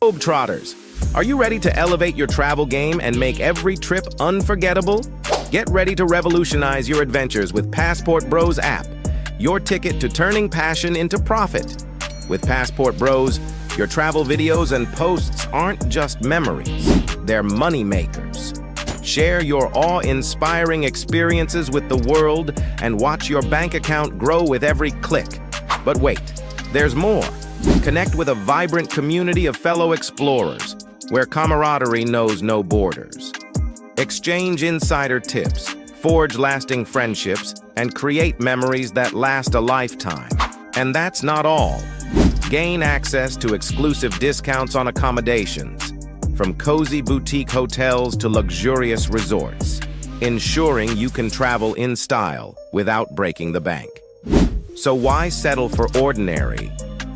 Globetrotters, are you ready to elevate your travel game and make every trip unforgettable? Get ready to revolutionize your adventures with Passportbros app, your ticket to turning passion into profit. With Passportbros, your travel videos and posts aren't just memories, they're money makers. Share your awe-inspiring experiences with the world and watch your bank account grow with every click. But wait, there's more. Connect with a vibrant community of fellow explorers, where camaraderie knows no borders. Exchange insider tips, forge lasting friendships, and create memories that last a lifetime. And that's not all. Gain access to exclusive discounts on accommodations, from cozy boutique hotels to luxurious resorts, ensuring you can travel in style without breaking the bank. So why settle for ordinary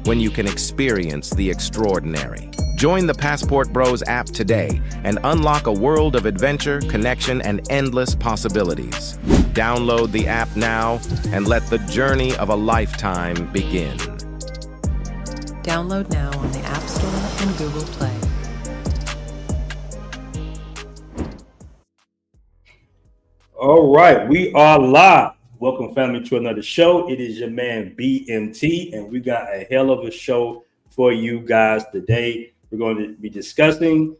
when you can experience the extraordinary? Join the Passportbros app today and unlock a world of adventure, connection, and endless possibilities. Download the app now and let the journey of a lifetime begin. Download now on the App Store and Google Play. All right, we are live. Welcome, family, to another show. It is your man BMT, and we got a hell of a show for you guys today. We're going to be discussing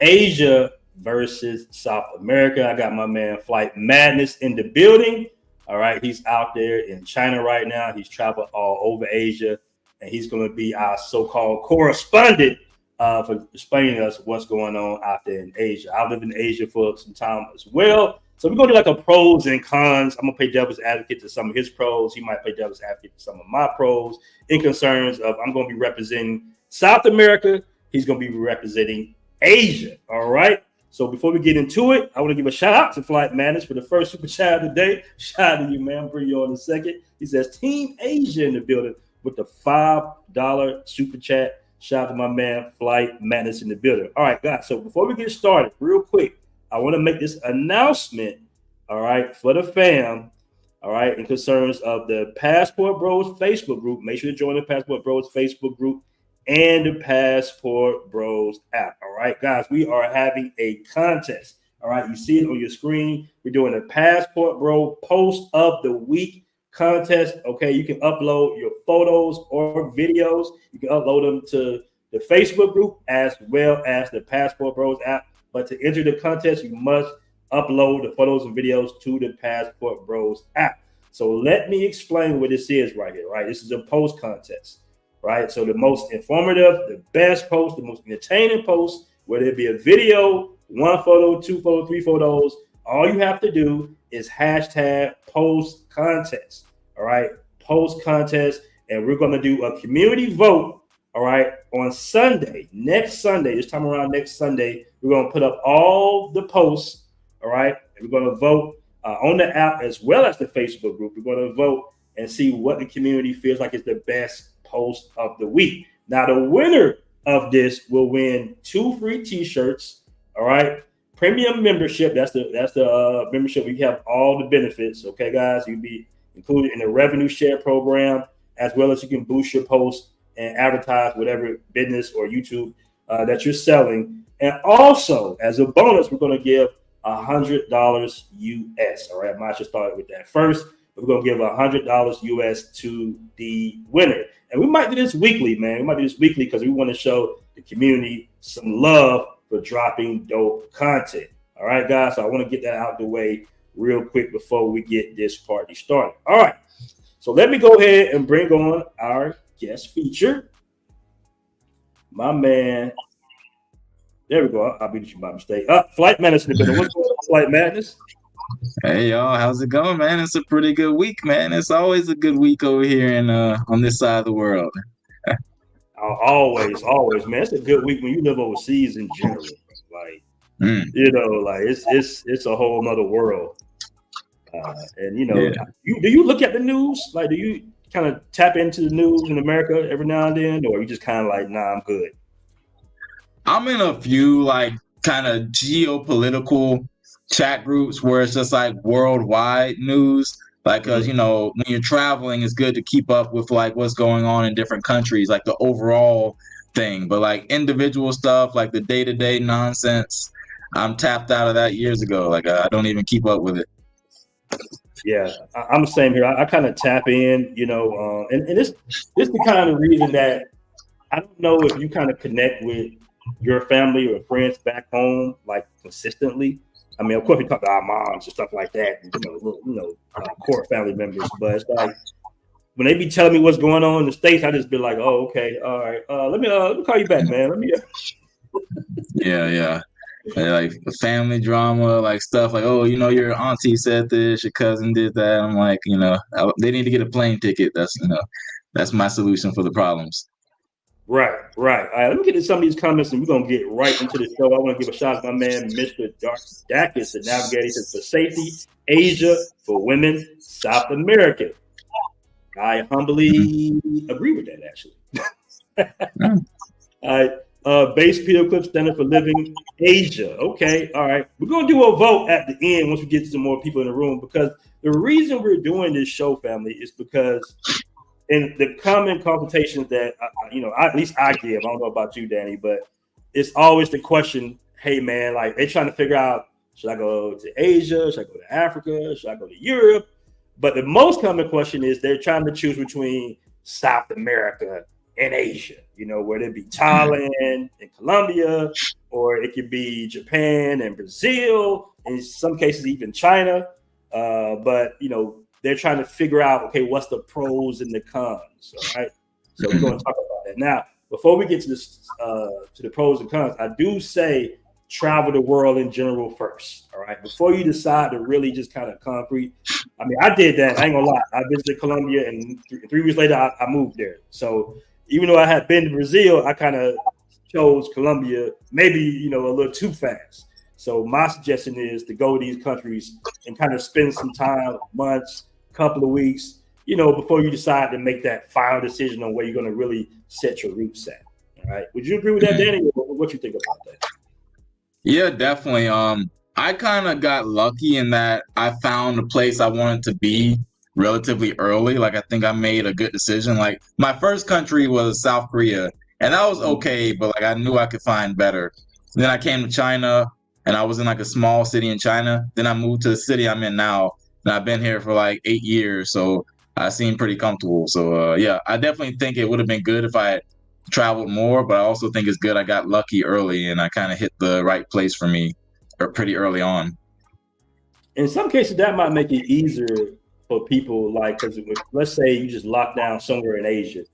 Asia versus South America. I got my man Flight Madness in the building. All right, he's out there in China right now. He's traveled all over Asia, and he's going to be our so-called correspondent for explaining us what's going on out there in Asia. I lived in Asia for some time as well. So we're going to do like a pros and cons. I'm going to play devil's advocate to some of his pros. He might play devil's advocate to some of my pros in concerns of I'm going to be representing South America. He's going to be representing Asia. All right. So before we get into it, I want to give a shout out to Flight Madness for the first super chat of the day. Shout out to you, man. I'll bring you on in a second. He says Team Asia in the building with the $5 super chat. Shout out to my man Flight Madness in the building. All right, guys. So before we get started, real quick, I want to make this announcement, all right, for the fam, all right, in concerns of the Passport Bros Facebook group. Make sure to join the Passport Bros Facebook group and the Passport Bros app. All right, guys, we are having a contest. All right, you see it on your screen. We're doing a Passport Bro Post of the Week contest. Okay, you can upload your photos or videos. You can upload them to the Facebook group as well as the Passport Bros app. But to enter the contest, you must upload the photos and videos to the Passport Bros app. So let me explain what this is right here, right? This is a post contest. Right, so the most informative, the best post, the most entertaining post, whether it be a video, 1 photo, 2 photos, 3 photos, all you have to do is hashtag post contest. All right, post contest, and we're going to do a community vote. All right, on Sunday, next Sunday, this time around next Sunday, we're going to put up all the posts. All right, and we're going to vote on the app as well as the Facebook group. We're going to vote and see what the community feels like is the best post of the week. Now, the winner of this will win 2 free t-shirts. All right, premium membership. That's the membership. We have all the benefits. Okay, guys, you'll be included in the revenue share program, as well as you can boost your post and advertise whatever business or YouTube that you're selling. And also, as a bonus, we're going to give $100 US. All right, I might just start with that first. We're going to give $100 US to the winner. And we might do this weekly, man. We might do this weekly because we want to show the community some love for dropping dope content. All right, guys. So I want to get that out the way real quick before we get this party started. All right. So let me go ahead and bring on our guest feature. My man. There we go. I'll beat you by mistake. Flight Madness in the building. What's going on, Flight Madness? Hey y'all, how's it going, man? It's a pretty good week, man. It's always a good week over here in on this side of the world. Always, man. It's a good week when you live overseas in general. Like, you know, like it's a whole nother world. And you know, do you look at the news? Like, do you kind of tap into the news in America every now and then, or are you just kind of like, nah, I'm good? I'm in a few like kind of geopolitical chat groups where it's just like worldwide news, like because you know when you're traveling it's good to keep up with like what's going on in different countries, like the overall thing, but like individual stuff like the day-to-day nonsense, I'm tapped out of that years ago. Like I don't even keep up with it. Yeah, I'm the same here. I kind of tap in, you know, and this the kind of reason that I don't know if you kind of connect with your family or friends back home like consistently. I mean, of course, we talk to our moms and stuff like that, and, core family members. But it's like when they be telling me what's going on in the States, I just be like, "Oh, okay, all right. Let me call you back, man. Let me." Yeah. Like family drama, like stuff like, oh, you know, your auntie said this, your cousin did that. I'm like, you know, they need to get a plane ticket. That's my solution for the problems. Right. All right, let me get to some of these comments, and we're gonna get right into the show. I want to give a shout out to my man, Mr. Dakis, the Navigator for Safety, Asia for Women, South America. I humbly agree with that, actually. All right, base Peter Clip Standard for Living Asia. Okay, all right. We're gonna do a vote at the end once we get some more people in the room, because the reason we're doing this show, family, is because in the common consultations that at least I give, I don't know about you, Danny, but it's always the question, hey man, like they're trying to figure out, should I go to Asia? Should I go to Africa? Should I go to Europe? But the most common question is they're trying to choose between South America in Asia, whether it be Thailand and Colombia, or it could be Japan and Brazil, in some cases even China. But they're trying to figure out, okay, what's the pros and the cons, all right? So we're going to talk about that. Now, before we get to this, to the pros and cons, I do say travel the world in general first, all right? Before you decide to really just kind of concrete. I mean, I did that. I ain't gonna lie. I visited Colombia, and 3 weeks later, I moved there. So even though I had been to Brazil, I kind of chose Colombia maybe, a little too fast. So my suggestion is to go to these countries and kind of spend some time, months, couple of weeks, before you decide to make that final decision on where you're going to really set your roots at. All right. Would you agree with that, Danny? What you think about that? Yeah, definitely. I kind of got lucky in that I found a place I wanted to be relatively early. Like, I think I made a good decision. Like, my first country was South Korea, and that was okay, but like I knew I could find better. Then I came to China, and I was in like a small city in China. Then I moved to the city I'm in now, and I've been here for like 8 years, so I seem pretty comfortable. So yeah, I definitely think it would have been good if I had traveled more, but I also think it's good I got lucky early and I kind of hit the right place for me pretty early on. In some cases, that might make it easier for people, like, because let's say you just lock down somewhere in Asia.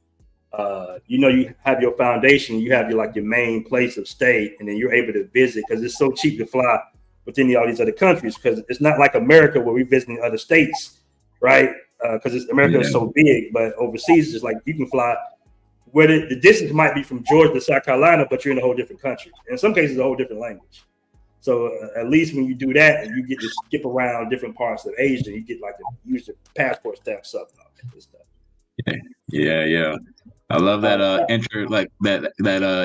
You have your foundation, you have your main place of stay, and then you're able to visit because it's so cheap to fly within all these other countries. Because it's not like America where we're visiting other states, right? Because America is so big, but overseas it's like you can fly where the distance might be from Georgia to South Carolina, but you're in a whole different country. In some cases, a whole different language. So at least when you do that, and you get to skip around different parts of Asia, you get to use the passport stamp stuff and all that stuff. Yeah. I love that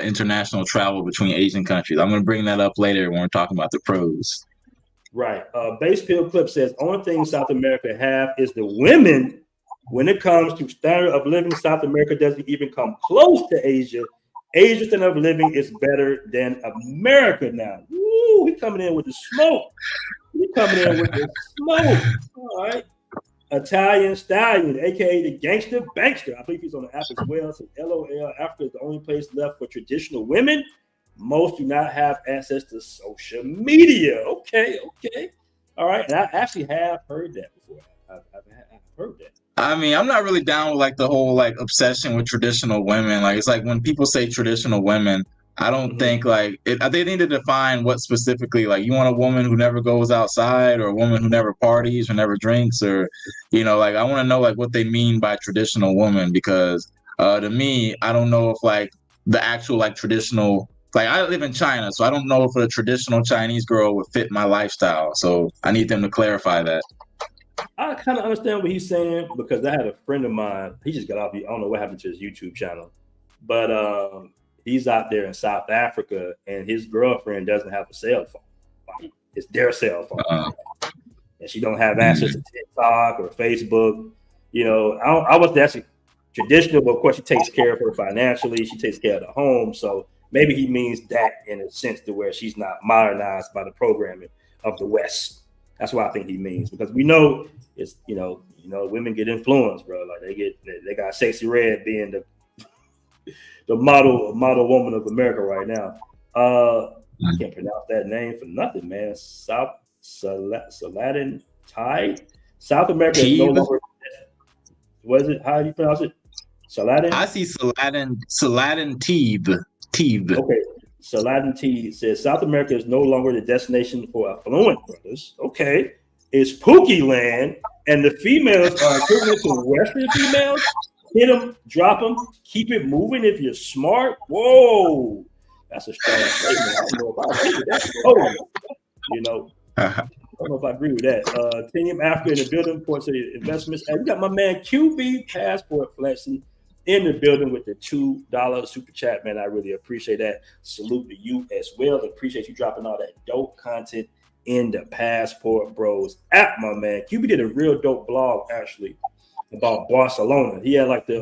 international travel between Asian countries. I'm gonna bring that up later when we're talking about the pros. Right. Base Pill Clip says only thing South America have is the women. When it comes to standard of living, South America doesn't even come close to Asia. Asia's standard of living is better than America now. Woo, we coming in with the smoke. All right. Italian Stallion, aka the Gangster Bankster. I believe he's on the app as well. So LOL, Africa is the only place left for traditional women. Most do not have access to social media. Okay. All right. And I actually have heard that before. I've heard that. I mean, I'm not really down with like the whole like obsession with traditional women. Like, it's like when people say traditional women, I don't think like they need to define what specifically. Like, you want a woman who never goes outside, or a woman who never parties or never drinks, or like I want to know like what they mean by traditional woman, because to me, I don't know if like the actual like traditional. Like, I live in China, so I don't know if a traditional Chinese girl would fit my lifestyle. So I need them to clarify that. I kind of understand what he's saying, because I had a friend of mine. He just got off. I don't know what happened to his YouTube channel, but he's out there in South Africa, and his girlfriend doesn't have a cell phone. Like, it's their cell phone, and she don't have access to TikTok or Facebook. I was actually traditional, but of course she takes care of her financially. She takes care of the home, so maybe he means that in a sense to where she's not modernized by the programming of the West. That's what I think he means, because we know it's women get influenced, bro. Like they got Sexy Red being the model woman of America right now. I can't pronounce that name for nothing, man. Saladin Tide. South America is no longer. What is it? How do you pronounce it? Saladin. I see Saladin Teeb. Okay. Saladin T says South America is no longer the destination for affluent brothers. Okay. It's Pookie land, and the females are equivalent to Western females. Hit them, drop them, keep it moving if you're smart. Whoa. That's a strong statement. I don't know if I agree with that. I don't know if I agree with that. Team Africa in the building, Port City Investments. And we got my man QB Passport flexing in the building with the $2 super chat, man. I really appreciate that. Salute to you as well. Appreciate you dropping all that dope content in the Passport Bros app, my man. QB did a real dope blog actually about Barcelona. He had like he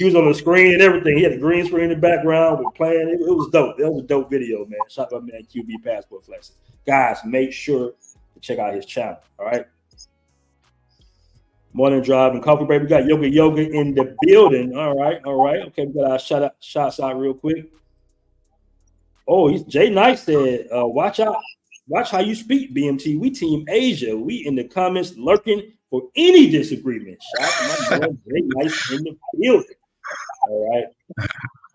was on the screen and everything. He had the green screen in the background with playing. It was dope. That was a dope video, man. Shout out my man QB Passport flexing. Guys, make sure to check out his channel. All right. Morning drive and coffee break. We got yoga in the building. All right. Okay, we got our shots out real quick. Oh, Jay Knight said, watch out. Watch how you speak, BMT. We team Asia. We in the comments lurking for any disagreement. Shout out to my boy Jay Knight in the building. All right.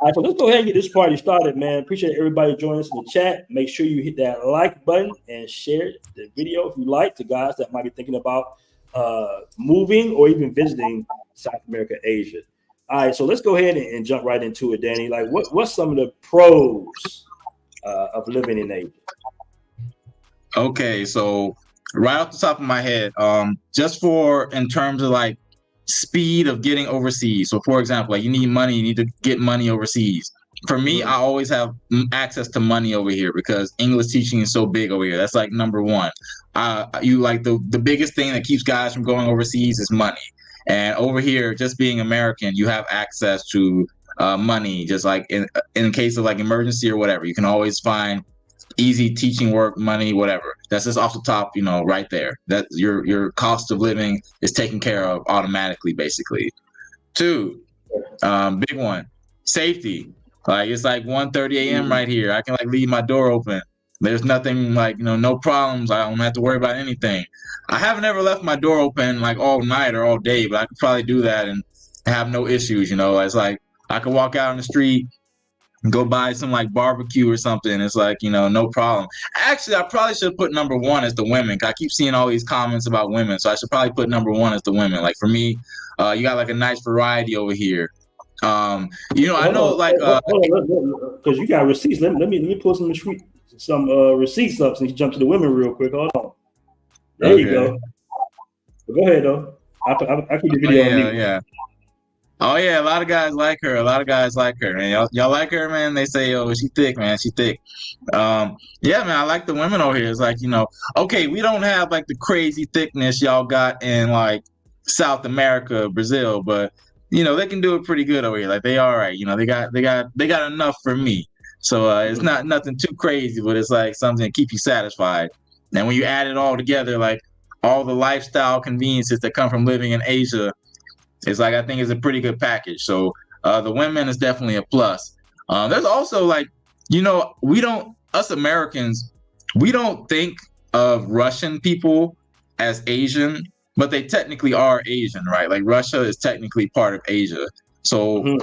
All right, so let's go ahead and get this party started, man. Appreciate everybody joining us in the chat. Make sure you hit that like button and share the video if you like to guys that might be thinking about moving or even visiting South America, Asia. All right, so let's go ahead and jump right into it, Danny. Like, what's some of the pros of living in Asia? Okay, so right off the top of my head, just for in terms of like speed of getting overseas. So for example, like you need money, you need to get money overseas. For me, I always have access to money over here because English teaching is so big over here. That's like number one. You like the biggest thing that keeps guys from going overseas is money. And over here, just being American, you have access to money, just like in case of like emergency or whatever. You can always find easy teaching work, money, whatever. That's just off the top, right there. That your cost of living is taken care of automatically, basically. Two, big one, safety. Like it's like 1:30 a.m. right here. I can like leave my door open. There's nothing like, no problems. I don't have to worry about anything. I haven't ever left my door open like all night or all day, but I could probably do that and have no issues. It's like I could walk out on the street, go buy some like barbecue or something. It's like, no problem. Actually, I probably should put number one as the women. I keep seeing all these comments about women. So I should probably put number one as the women. Like for me, you got like a nice variety over here. I know like because you got receipts. Let me pull some receipts up since you jump to the women real quick. Hold on. There you go. Go ahead though. I keep the video on mute. Yeah. Oh yeah, a lot of guys like her. Man, y'all like her, man. They say, "Oh, she thick, man. She thick." Yeah, man. I like the women over here. It's like, okay, we don't have like the crazy thickness y'all got in like South America, Brazil, but they can do it pretty good over here. Like they all right. They got enough for me. So it's not nothing too crazy, but it's like something to keep you satisfied. And when you add it all together, like all the lifestyle conveniences that come from living in Asia, it's like I think it's a pretty good package. So the women is definitely a plus. There's also like, us Americans, we don't think of Russian people as Asian, but they technically are Asian, right? Like Russia is technically part of Asia. So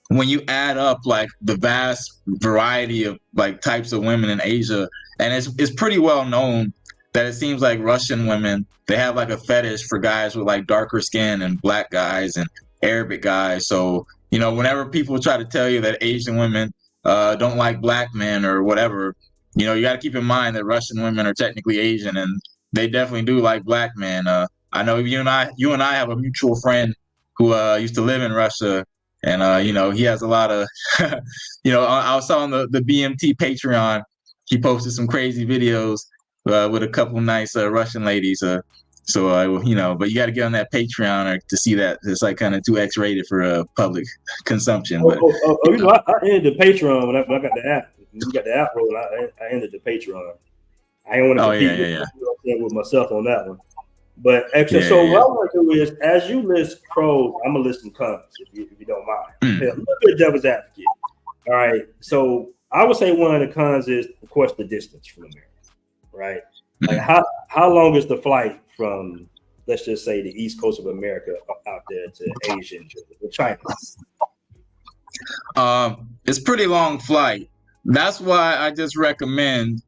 when you add up like the vast variety of like types of women in Asia, and it's pretty well known that it seems like Russian women, they have like a fetish for guys with like darker skin and black guys and Arabic guys. So, whenever people try to tell you that Asian women don't like black men or whatever, you got to keep in mind that Russian women are technically Asian and they definitely do like black men. I know you and I have a mutual friend who used to live in Russia. And, he has a lot of, I saw on the BMT Patreon, he posted some crazy videos with a couple nice Russian ladies. But you got to get on that Patreon to see that. It's like kind of too X-rated for public consumption. But I ended the Patreon when I got the app. When you got the app rolling, I ended the Patreon. I didn't want to compete with myself on that one. But actually, what I want to do is, as you list pros, I'm gonna list some cons if you don't mind. A little bit of devil's advocate. All right. So I would say one of the cons is, of course, the distance from America. Right? Like how long is the flight from, let's just say, the East Coast of America out there to Asia and China? It's a pretty long flight. That's why I just recommend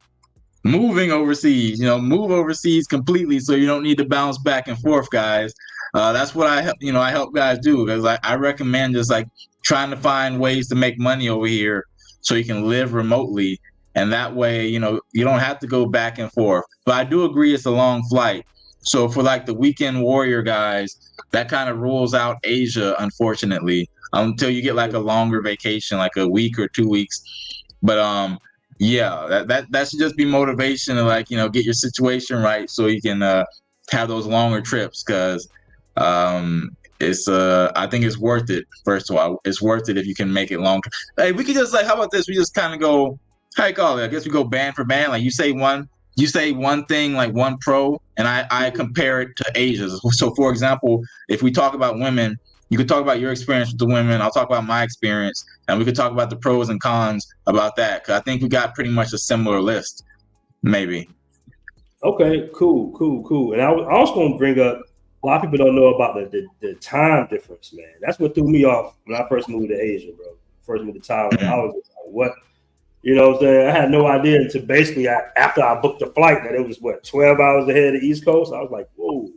moving overseas. Move overseas completely so you don't need to bounce back and forth, guys. That's what I help guys do, because I recommend just like trying to find ways to make money over here so you can live remotely. And that way, you don't have to go back and forth. But I do agree it's a long flight. So for like the weekend warrior guys, that kind of rules out Asia, unfortunately, until you get like a longer vacation, like a week or 2 weeks. But that should just be motivation to like, get your situation right so you can have those longer trips, because it's I think it's worth it. First of all, it's worth it if you can make it long. Hey, we could just like, how about this? We just kind of go, how you call it? I guess we go band for band. Like you say one, you say one thing, like one pro, and I compare it to Asia. So for example, if we talk about women, you could talk about your experience with the women. I'll talk about my experience, and we could talk about the pros and cons about that. 'Cause I think we got pretty much a similar list, maybe. Okay, cool. And I was also going to bring up, a lot of people don't know about the time difference, man. That's what threw me off when I first moved to Asia, bro. First moved to Thailand. I was just like, what? You know what I'm saying? I had no idea until basically after I booked the flight that it was, 12 hours ahead of the East Coast. I was like, whoa.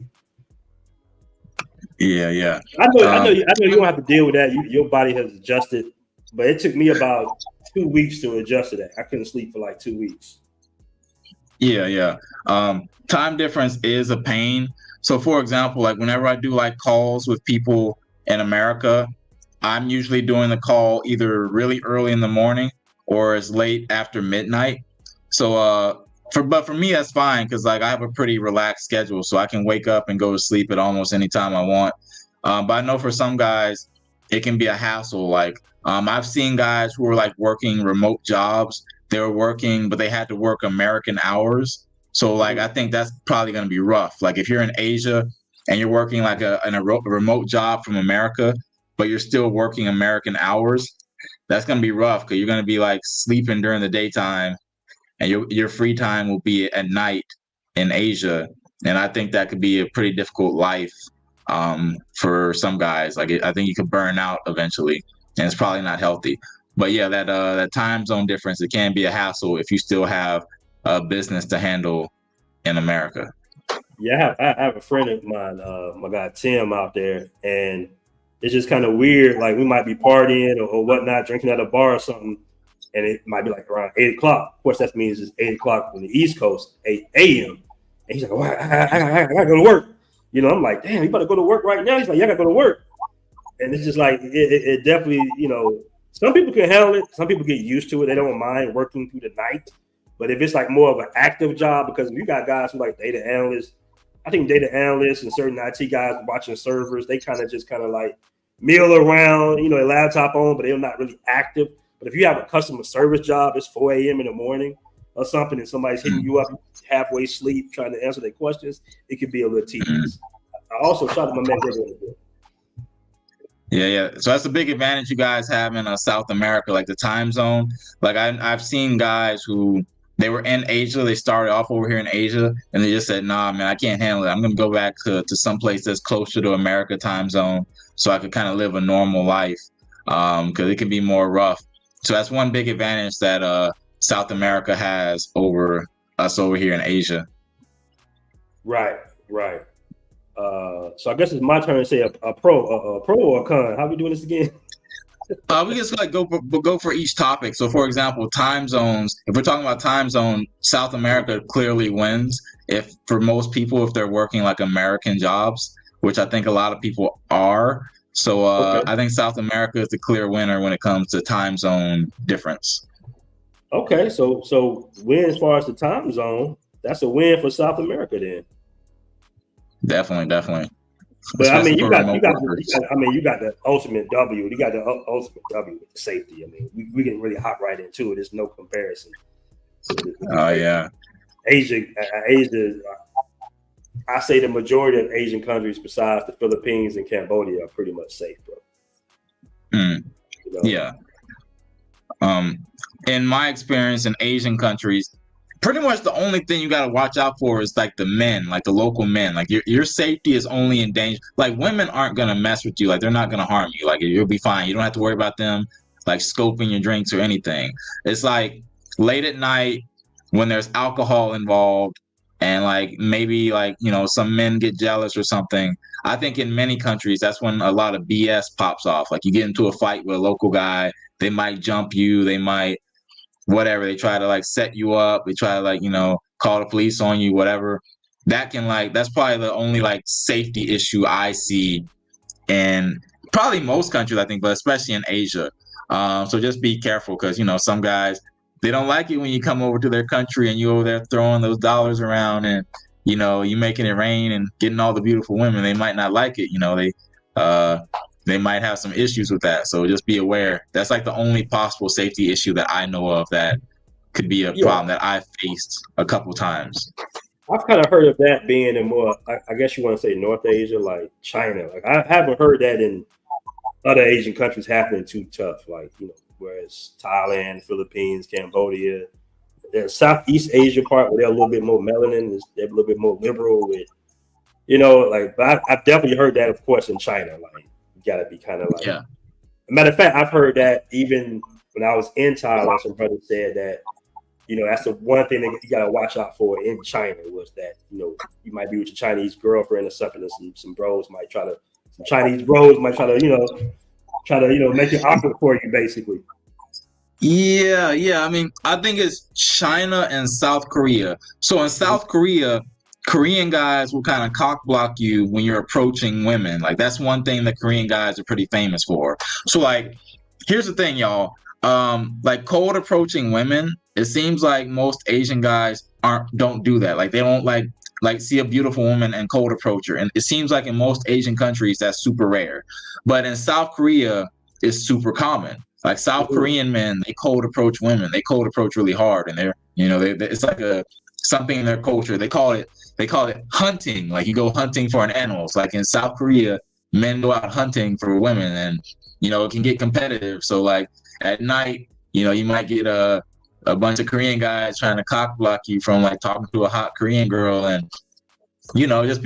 Yeah. I know you don't have to deal with that. Your body has adjusted, but it took me about 2 weeks to adjust to that. I couldn't sleep for like 2 weeks. Yeah. Time difference is a pain. So for example, like whenever I do like calls with people in America, I'm usually doing the call either really early in the morning or as late after midnight. So for me that's fine because like I have a pretty relaxed schedule, so I can wake up and go to sleep at almost any time I want. But I know for some guys it can be a hassle. Like I've seen guys who were like working remote jobs. They were working, but they had to work American hours. So like I think that's probably going to be rough. Like if you're in Asia and you're working like a remote job from America, but you're still working American hours, that's going to be rough because you're going to be like sleeping during the daytime and your free time will be at night in Asia. And I think that could be a pretty difficult life for some guys. Like I think you could burn out eventually, and it's probably not healthy. But yeah, that time zone difference, it can be a hassle if you still have a business to handle in America. Yeah, I have a friend of mine, my guy Tim out there, and it's just kind of weird. Like we might be partying or whatnot, drinking at a bar or something, and it might be like around 8 o'clock. Of course, that means it's 8 o'clock on the East Coast, 8 a.m. And he's like, "Oh, I gotta go to work." You know, I'm like, "Damn, you better go to work right now." He's like, "Yeah, I gotta go to work." And it's just like it definitely, you know, some people can handle it. Some people get used to it. They don't mind working through the night. But if it's like more of an active job, because you got guys who like data analysts, I think data analysts and certain IT guys watching servers, they kind of like mill around, you know, a laptop on, but they're not really active. But if you have a customer service job, it's 4 a.m. in the morning or something, and somebody's hitting you up halfway asleep trying to answer their questions, it could be a little tedious. I also shout out my man Gregory. Yeah. So that's a big advantage you guys have in South America, like the time zone. Like I've seen guys who they were in Asia, they started off over here in Asia, and they just said, "Nah, man, I can't handle it. I'm gonna go back to some place that's closer to America time zone, so I could kind of live a normal life, because it can be more rough." So that's one big advantage that South America has over us over here in Asia. Right. So I guess it's my turn to say a pro or a con. How are we doing this again? We just like go for each topic. So, for example, time zones. If we're talking about time zone, South America clearly wins. If for most people, if they're working like American jobs, which I think a lot of people are. So, Okay. I think South America is the clear winner when it comes to time zone difference. Okay, so win as far as the time zone, that's a win for South America then. Definitely. But I mean, you Especially for got remote workers. you got the ultimate W. You got the ultimate W with the safety. I mean, we can really hop right into it. There's no comparison. Oh yeah. Asia. I say the majority of Asian countries, besides the Philippines and Cambodia, are pretty much safe, bro. You know? Yeah. In my experience in Asian countries, pretty much the only thing you got to watch out for is like the men, like the local men. Like your safety is only in danger. Like women aren't gonna mess with you. Like they're not gonna harm you. Like you'll be fine. You don't have to worry about them like scoping your drinks or anything. It's like late at night when there's alcohol involved and like maybe like, you know, some men get jealous or something. I think in many countries that's when a lot of BS pops off. Like you get into a fight with a local guy, they might jump you, they might whatever, they try to like set you up, they try to like, you know, call the police on you, whatever. That can like, that's probably the only like safety issue I see in probably most countries, I think, but especially in Asia. So just be careful because, you know, some guys, they don't like it when you come over to their country and you over there throwing those dollars around and, you know, you making it rain and getting all the beautiful women. They might not like it. You know, they might have some issues with that. So just be aware. That's like the only possible safety issue that I know of that could be a problem that I faced a couple times. I've kind of heard of that being in more, I guess you want to say North Asia, like China. Like I haven't heard that in other Asian countries happening too tough. Like, whereas Thailand, Philippines, Cambodia, the Southeast Asia part where they're a little bit more melanin, they're a little bit more liberal with, but I've definitely heard that, of course, in China. Like, you got to be kind of like, matter of fact, I've heard that even when I was in Thailand, some brothers said that, that's the one thing that you got to watch out for in China was that, you might be with your Chinese girlfriend or something, and some Chinese bros might try to, make it awkward for you, basically. Yeah. I mean, I think it's China and South Korea. So in South Korea, Korean guys will kind of cock block you when you're approaching women. Like, that's one thing that Korean guys are pretty famous for. So, like, here's the thing, y'all. Like, cold approaching women, it seems like most Asian guys don't do that. Like, they don't like see a beautiful woman and cold approach her. And it seems like in most Asian countries that's super rare. But in South Korea, it's super common. Like, South Korean men, they cold approach women. They cold approach really hard, and they're it's like something in their culture. They call it hunting. Like, you go hunting for an animal. It's like in South Korea, men go out hunting for women, and it can get competitive. So, like, at night, you might get a bunch of Korean guys trying to cock block you from, like, talking to a hot Korean girl, and just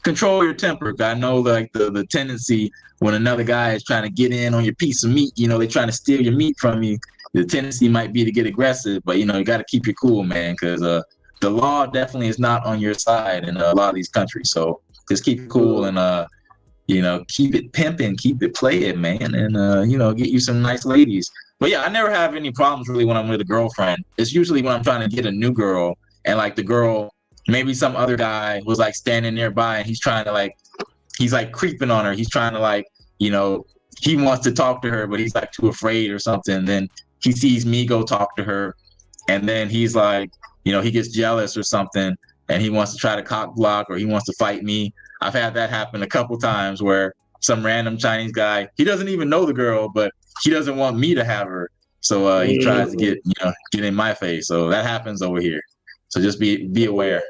control your temper. I know, like, the tendency when another guy is trying to get in on your piece of meat, they're trying to steal your meat from you. The tendency might be to get aggressive, but you got to keep your cool, man, because the law definitely is not on your side in a lot of these countries. So just keep it cool and keep it pimping, keep it playing, man, and get you some nice ladies. But yeah, I never have any problems really when I'm with a girlfriend. It's usually when I'm trying to get a new girl, and like the girl, maybe some other guy was like standing nearby and he's trying to he's creeping on her. He's trying to he wants to talk to her, but he's like too afraid or something. Then he sees me go talk to her, and then he's like, he gets jealous or something, and he wants to try to cock block or he wants to fight me. I've had that happen a couple times where some random Chinese guy, he doesn't even know the girl, but he doesn't want me to have her. So he tries to get in my face. So that happens over here. So just be aware.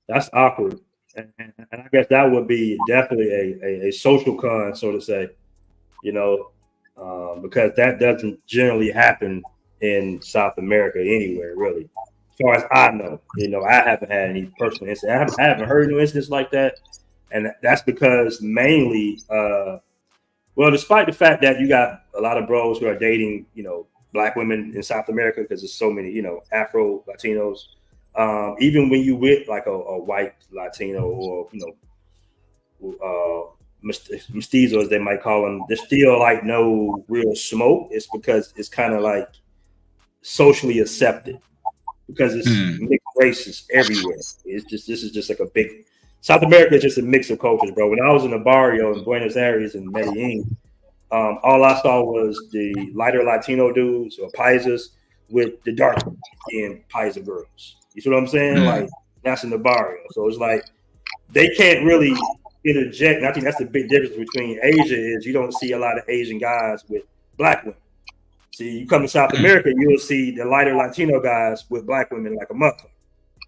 That's awkward. And I guess that would be definitely a social con, so to say, because that doesn't generally happen in South America anywhere, really. As far as I know, I haven't had any personal incidents. I haven't heard no incidents like that. And that's because mainly, despite the fact that you got a lot of bros who are dating, black women in South America, because there's so many, Afro Latinos, even when you with like a white Latino or, mestizo, as they might call them, there's still like no real smoke. It's because it's kind of like socially accepted because it's mixed races everywhere. This is just like a big, South America is just a mix of cultures, bro. When I was in the barrio in Buenos Aires and Medellin, all I saw was the lighter Latino dudes or paisas with the dark skinned paisa girls. You see what I'm saying? Like, that's in the barrio. So it's like they can't really interject. And I think that's the big difference between Asia is you don't see a lot of Asian guys with black women. See, you come to South America, you'll see the lighter Latino guys with black women like a mother.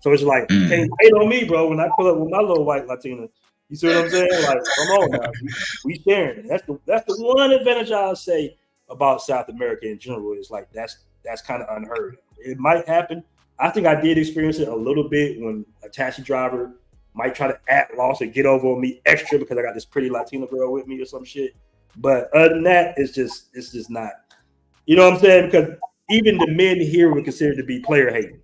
So it's like, you can't hate on me, bro, when I pull up with my little white Latina. You see what I'm saying? Like, come on now. We sharing it. That's the one advantage I'll say about South America in general is like that's kind of unheard of. It might happen. I think I did experience it a little bit when a taxi driver might try to act lost or get over on me extra because I got this pretty Latina girl with me or some shit. But other than that, it's just not. You know what I'm saying? Because even the men here were considered to be player hating.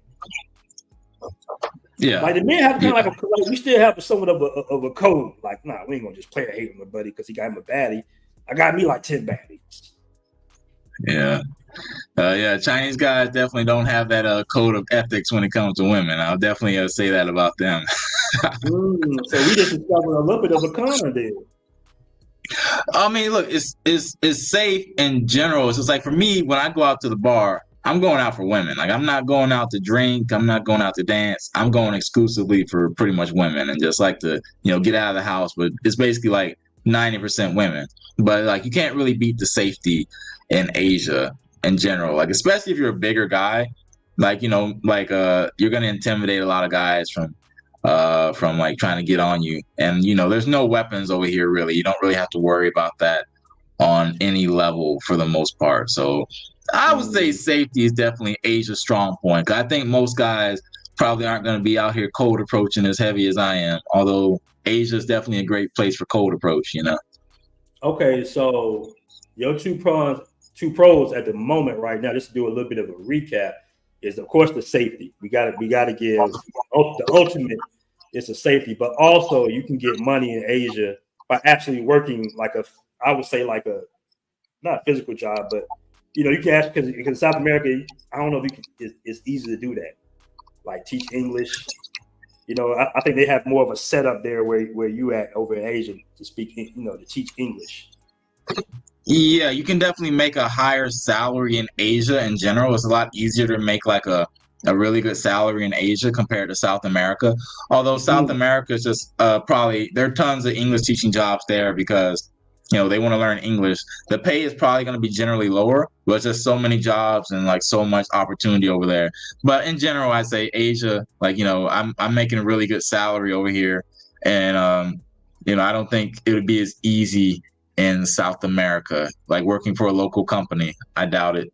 Yeah, like the men have kind of like we still have somewhat of a code. Like, nah, we ain't gonna just player hate my buddy because he got him a baddie. I got me like 10 baddies. Yeah. Chinese guys definitely don't have that code of ethics when it comes to women. I'll definitely say that about them. So we just discovered a little bit of a con there. I mean, look, it's safe in general. It's just like for me, when I go out to the bar, I'm going out for women. Like, I'm not going out to drink. I'm not going out to dance. I'm going exclusively for pretty much women and just like to, get out of the house. But it's basically like 90% women. But like, you can't really beat the safety in Asia in general. Like, especially if you're a bigger guy, like you're gonna intimidate a lot of guys from like trying to get on you, and there's no weapons over here really. You don't really have to worry about that on any level for the most part. So I would say safety is definitely Asia's strong point. 'Cause I think most guys probably aren't going to be out here cold approaching as heavy as I am, although Asia is definitely a great place for cold approach. Okay, so your two pros at the moment right now, just to do a little bit of a recap, is of course the safety. We got to give the ultimate is the safety, but also you can get money in Asia by actually working I would say like a not a physical job, but you can ask because South America, I don't know if it's easy to do that, like teach English. I think they have more of a setup there where you at over in Asia to speak, to teach English. Yeah, you can definitely make a higher salary in Asia in general. It's a lot easier to make like a really good salary in Asia compared to South America. Although South America is just probably there are tons of English teaching jobs there because they want to learn English. The pay is probably going to be generally lower, but it's just so many jobs and like so much opportunity over there. But in general, I'd say Asia, like I'm making a really good salary over here, and I don't think it would be as easy in South America, like working for a local company. I doubt it.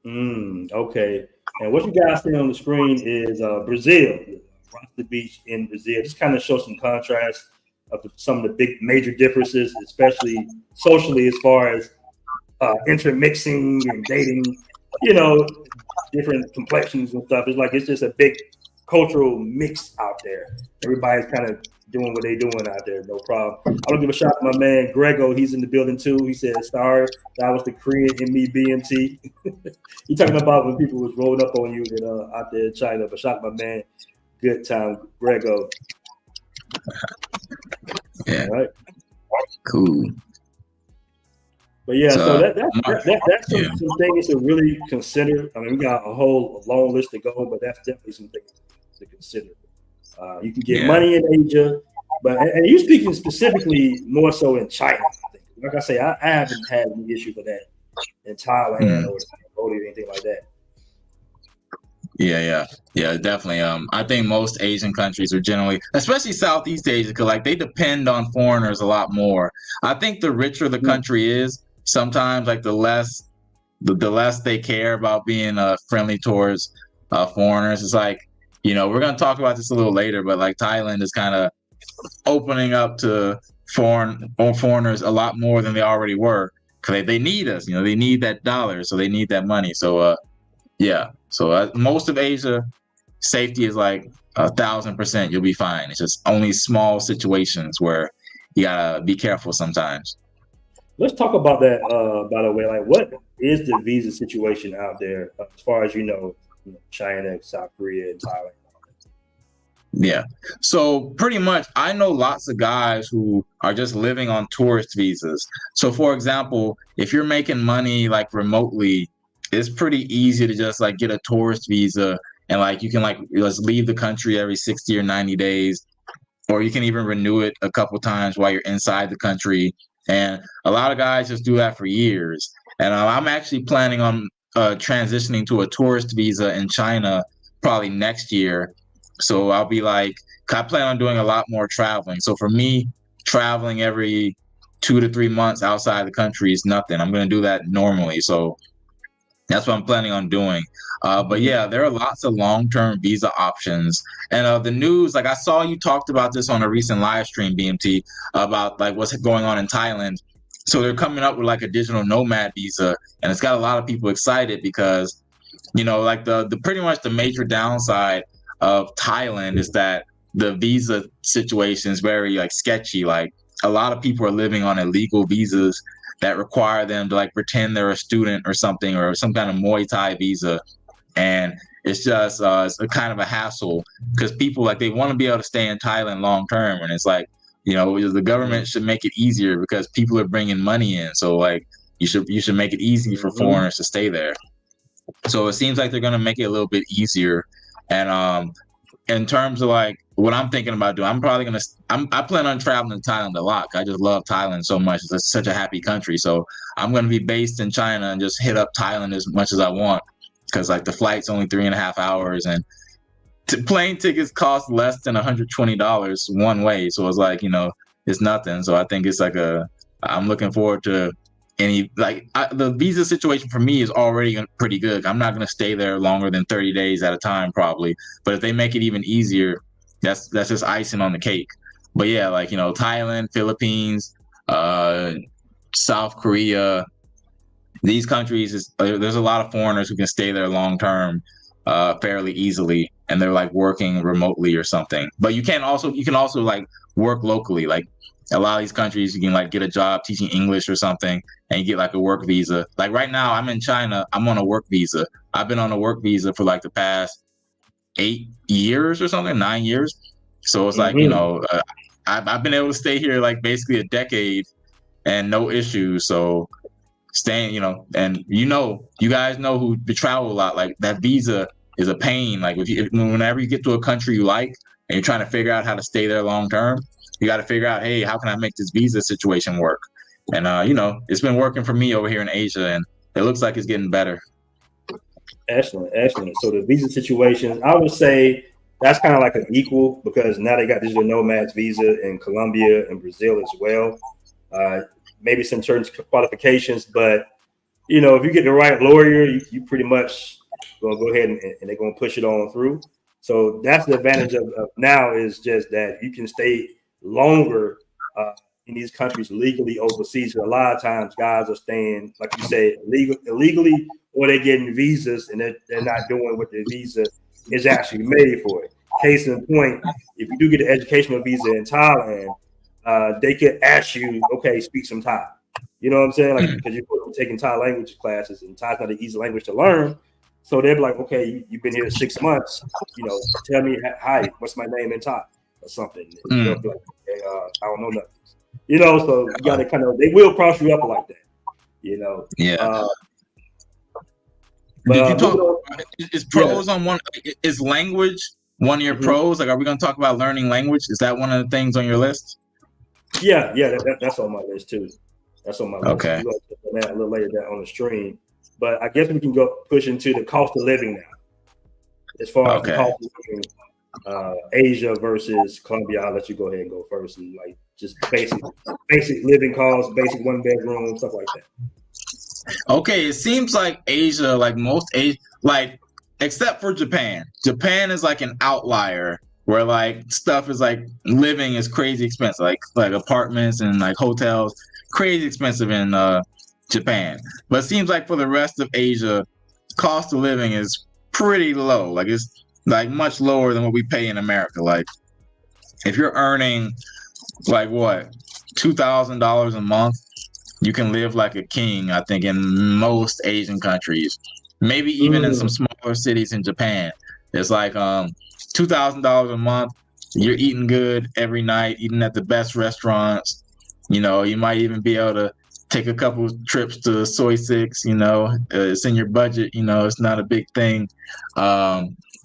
Okay. And what you guys see on the screen is Brazil, the beach in Brazil. Just kind of show some contrast of some of the big major differences, especially socially, as far as intermixing and dating, different complexions and stuff. It's just a big cultural mix out there. Everybody's kind of doing what they're doing out there, no problem. I want to give a shout to my man Grego. He's in the building too. He said, "Sorry, that was the Korean in me, BMT." He talking about when people was rolling up on you out there in China. But shout to my man, good time, Grego. Yeah. All right. Cool. But yeah, so that's some things to really consider. I mean, we got a long list to go, but that's definitely some things to consider. You can get money in Asia, and you speaking specifically more so in China. I think. Like I say, I haven't had any issue with that in Thailand or Cambodia or anything like that. Yeah, definitely. I think most Asian countries are generally, especially Southeast Asia, because like they depend on foreigners a lot more. I think the richer the country is, sometimes like the less they care about being friendly towards foreigners. It's like, we're gonna talk about this a little later, but like Thailand is kind of opening up to foreigners a lot more than they already were, because they need us. They need that dollar, so they need that money. So most of Asia, safety is like 1,000%. You'll be fine. It's just only small situations where you gotta be careful sometimes. Let's talk about that. By the way, like what is the visa situation out there as far as China, South Korea, and Thailand? Yeah. So pretty much I know lots of guys who are just living on tourist visas. So for example, if you're making money like remotely, it's pretty easy to just like get a tourist visa and like you can like just leave the country every 60 or 90 days, or you can even renew it a couple times while you're inside the country. And a lot of guys just do that for years. And I'm actually planning on transitioning to a tourist visa in China probably next year. So I'll be like, I plan on doing a lot more traveling. So for me, traveling every 2 to 3 months outside the country is nothing. I'm going to do that normally. So that's what I'm planning on doing. But yeah, there are lots of long-term visa options. And the news, like I saw you talked about this on a recent live stream, BMT, about like what's going on in Thailand. So they're coming up with like a digital nomad visa, and it's got a lot of people excited because, like the pretty much the major downside of Thailand is that the visa situation is very like sketchy. Like a lot of people are living on illegal visas that require them to like pretend they're a student or something, or some kind of Muay Thai visa. And it's just it's a kind of a hassle because people like they want to be able to stay in Thailand long term. And it's like, the government should make it easier because people are bringing money in. So like you should make it easy for foreigners to stay there. So it seems like they're going to make it a little bit easier. And in terms of like what I'm thinking about doing, I plan on traveling to Thailand a lot. I just love Thailand so much. It's such a happy country. So I'm going to be based in China and just hit up Thailand as much as I want. because like the flight's only 3.5 hours, and plane tickets cost less than $120 one way. So it's like, it's nothing. So I think it's like I'm looking forward to the visa situation for me is already pretty good. I'm not going to stay there longer than 30 days at a time, probably. But if they make it even easier, that's just icing on the cake. But yeah, like, Thailand, Philippines, South Korea, these countries, there's a lot of foreigners who can stay there long term fairly easily, and they're like working remotely or something. But you can also like work locally. Like a lot of these countries, you can like get a job teaching English or something, and you get like a work visa. Like right now, I'm in China. I'm on a work visa. I've been on a work visa for like the past 8 years or something, 9 years. So it's like, I've been able to stay here like basically a decade and no issues. So staying, and you guys know who travel a lot, like that visa is a pain. Like whenever you get to a country you like and you're trying to figure out how to stay there long term, you got to figure out, hey, how can I make this visa situation work? And it's been working for me over here in Asia, and it looks like it's getting better. Excellent. So the visa situations, I would say that's kind of like an equal, because now they got digital nomads visa in Colombia and Brazil as well. Maybe some certain qualifications, but if you get the right lawyer, you pretty much gonna go ahead and they're gonna push it on through. So that's the advantage of now, is just that you can stay longer in these countries legally overseas. So a lot of times guys are staying, like you said, illegally, or they're getting visas and they're not doing what the visa is actually made for it. Case in point, if you do get an educational visa in Thailand, they could ask you, okay, speak some Thai. You know what I'm saying? Like, because you're taking Thai language classes, and Thai's not an easy language to learn. So they're like, okay, you've been here 6 months. Tell me, hi, what's my name in Thai or something. You'll be like, hey, I don't know nothing. So you got to they will cross you up like that. Yeah. Did you talk? Is pros on one? Is language one of your pros? Like, are we going to talk about learning language? Is that one of the things on your list? Yeah, that's on my list too. That's on my list. Okay. We'll talk about that a little later on the stream. But I guess we can push into the cost of living now. As far as the cost of living, Asia versus Colombia, I'll let you go ahead and go first, and like just basic living costs, basic 1-bedroom, stuff like that. Okay, it seems like Asia, like most Asia, like except for Japan. Japan is like an outlier where like stuff is like living is crazy expensive, like apartments and like hotels, crazy expensive in Japan. But it seems like for the rest of Asia, cost of living is pretty low. Like it's like much lower than what we pay in America. Like if you're earning like what, $2,000 a month, you can live like a king, I think, in most Asian countries. Maybe even in some smaller cities in Japan. It's like $2,000 a month. You're eating good every night, eating at the best restaurants. You might even be able to take a couple trips to Soy Six. It's in your budget. It's not a big thing.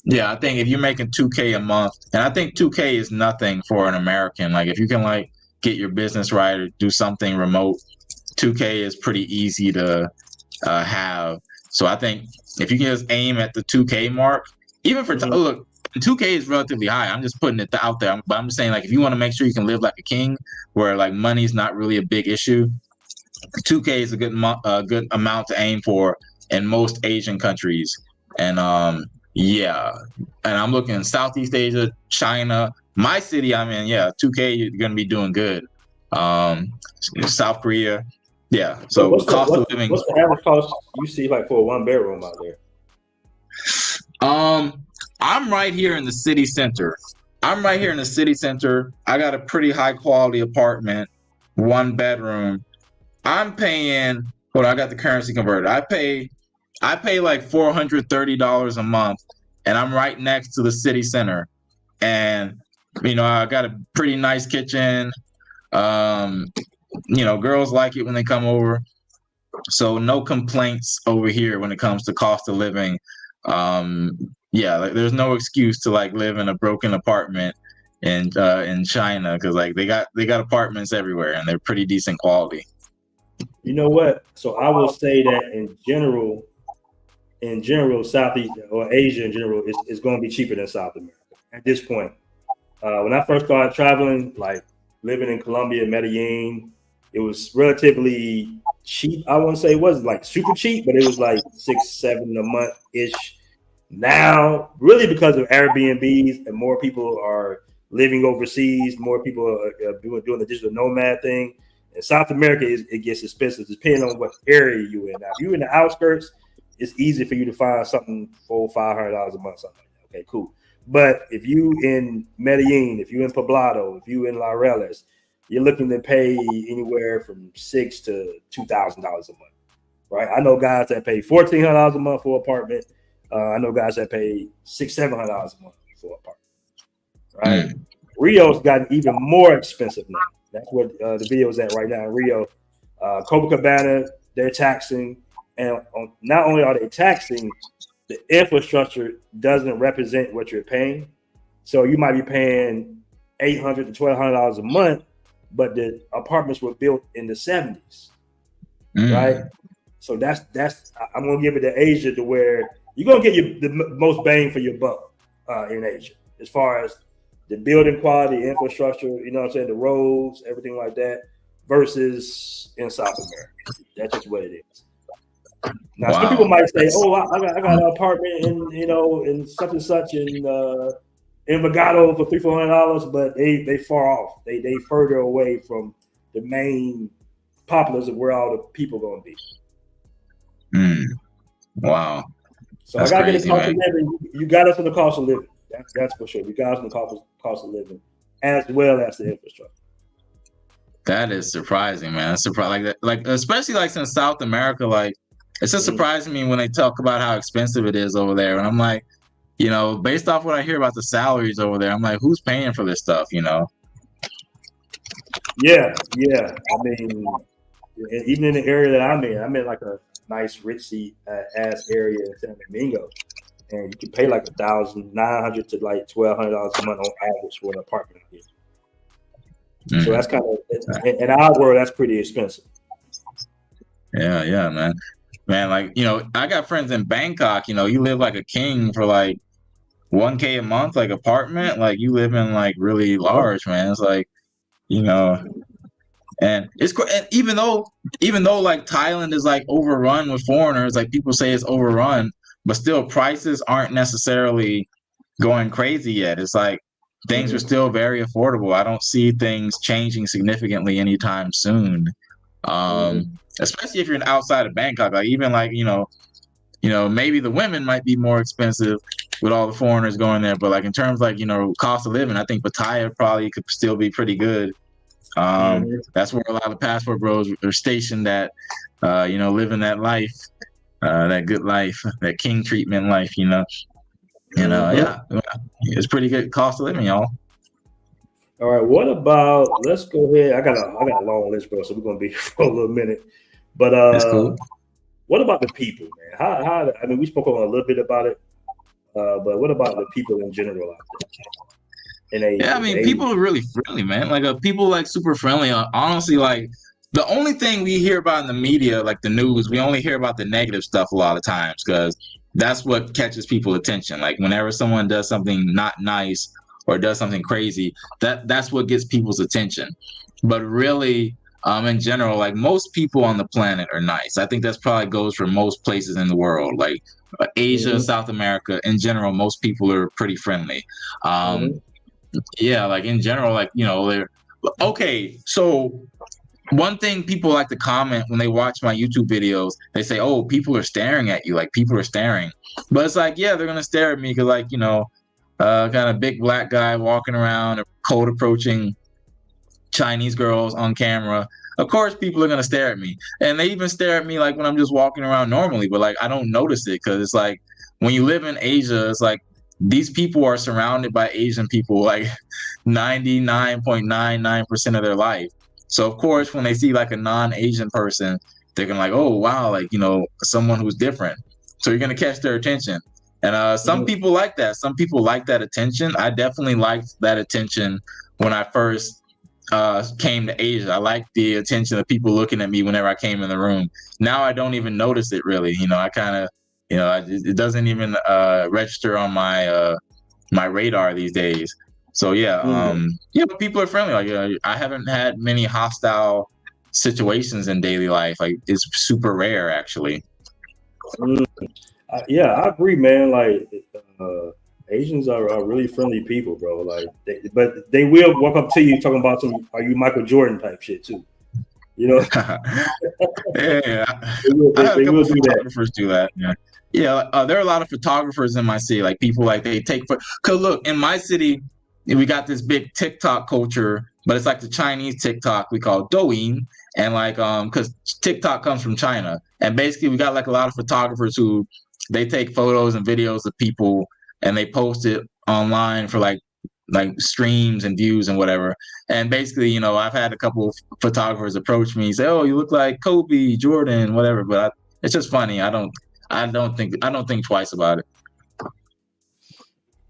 Yeah, I think if you're making $2K a month, and I think $2K is nothing for an American. Like if you can like get your business right or do something remote, $2K is pretty easy to have. So I think if you can just aim at the $2K mark, even for look, $2K is relatively high. I'm just putting it out there, but I'm just saying, like, if you want to make sure you can live like a king, where like money's not really a big issue, $2K is a good amount to aim for in most Asian countries. And yeah, and I'm looking in Southeast Asia, China, my city I'm in. Yeah, $2K, you're gonna be doing good. South Korea. Yeah. So what's cost of living. What's the average cost you see like for a 1-bedroom out there? I'm right here in the city center. I got a pretty high quality apartment, 1-bedroom. I'm paying. Hold on, I got the currency converter. I pay like $430 a month, and I'm right next to the city center. And I got a pretty nice kitchen. Girls like it when they come over. So no complaints over here when it comes to cost of living. Yeah, like there's no excuse to like live in a broken apartment in China, because like they got apartments everywhere and they're pretty decent quality. You know what? So I will say that in general, in general, Southeast or Asia in general is going to be cheaper than South America at this point. When I first started traveling, like living in Colombia, Medellin, it was relatively cheap. I wouldn't say it was like super cheap, but it was like 6, 7 a month ish. Now, really because of Airbnbs and more people are living overseas, more people are doing the digital nomad thing. In South America, it gets expensive depending on what area you're in. Now, if you're in the outskirts, it's easy for you to find something $400-500 a month, something like that. Okay, cool. But if you in Medellin, if you in Poblado, if you in La Reles, you're looking to pay anywhere from $6,000 to $2,000 a month, right? I know guys that pay $1,400 a month for an apartment. I know guys that pay $600-700 a month for an apartment, right? Rio's gotten even more expensive now. That's what the video's at right now in Rio. Copacabana, they're taxing, and not only are they taxing, the infrastructure doesn't represent what you're paying. So you might be paying $800 to $1,200 a month, but the apartments were built in the 70s, right? So that's I'm gonna give it to Asia to where you're gonna get the most bang for your buck in Asia as far as the building quality, infrastructure, you know what I'm saying, the roads, everything like that, versus in South America. That's just what it is. Now, some people might say, "Oh, I got an apartment in such and such in Envigado for $300-400," but they far off. They further away from the main populace of where all the people going to be. Wow. So that's I got to get the cost of living. You got us on the cost of living. That's for sure. You got us on the cost of living, as well as the infrastructure. That is surprising, man. That's surprising. Like especially like since South America, like it's just surprising me when they talk about how expensive it is over there. And I'm like, based off what I hear about the salaries over there, I'm like, who's paying for this stuff, Yeah. I mean, even in the area that I'm in like a nice, ritzy ass area in San Domingo, and you can pay like $1,900 to like $1,200 a month on average for an apartment here. So that's kind of in our world, that's pretty expensive. Yeah, man. Like I got friends in Bangkok. You live like a king for like $1,000 a month, like apartment. Like you live in like really large, man. It's like and it's and even though like Thailand is like overrun with foreigners, like people say it's overrun, but still prices aren't necessarily going crazy yet. It's like things are still very affordable. I don't see things changing significantly anytime soon. Especially if you're outside of Bangkok, like even like maybe the women might be more expensive with all the foreigners going there, but like in terms like cost of living, I think Pattaya probably could still be pretty good. That's where a lot of Passport Bros are stationed at, living that life, that good life, that king treatment life, yeah, it's pretty good cost of living, y'all. All right, what about? Let's go ahead. I got a long list, bro, so we're gonna be here for a little minute. But that's cool. What about the people, man? How? I mean, we spoke on a little bit about it, but what about the people in general out there? Yeah, I mean, people are really friendly, man. Like, people like super friendly. Honestly, like the only thing we hear about in the media, like the news, we only hear about the negative stuff a lot of times because that's what catches people's attention. Like whenever someone does something not nice or does something crazy, that's what gets people's attention. But really, in general, like most people on the planet are nice. I think that's probably goes for most places in the world, like Asia, South America. In general, most people are pretty friendly. Yeah, like in general, like they're okay. So one thing people like to comment when they watch my YouTube videos, they say, "Oh, people are staring at you." Like people are staring, but it's like, yeah, they're gonna stare at me because, like, kind of big black guy walking around, cold approaching Chinese girls on camera. Of course, people are gonna stare at me, and they even stare at me like when I'm just walking around normally. But like I don't notice it because it's like when you live in Asia, it's like these people are surrounded by Asian people like 99.99% of their life. So of course, when they see like a non-Asian person, they're gonna like, oh wow, like someone who's different. So you're gonna catch their attention. And some people like that. Some people like that attention. I definitely liked that attention when I first came to Asia. I liked the attention of people looking at me whenever I came in the room. Now I don't even notice it really. I kind of It doesn't even register on my my radar these days. So yeah, people are friendly. Like I haven't had many hostile situations in daily life. Like it's super rare, actually. Yeah, I agree, man. Like Asians are really friendly people, bro. Like, but they will walk up to you talking about some "Are you Michael Jordan" type shit too. You know, Yeah, I had a they couple will of do that. photographers do that. Yeah. There are a lot of photographers in my city. Like people, like they take. Cause look, in my city, we got this big TikTok culture, but it's like the Chinese TikTok we call Douyin, and like because TikTok comes from China, and basically we got like a lot of photographers who they take photos and videos of people and they post it online for like streams and views and whatever. And basically, I've had a couple of photographers approach me, say, "Oh, you look like Kobe, Jordan, whatever." But it's just funny. I don't think twice about it.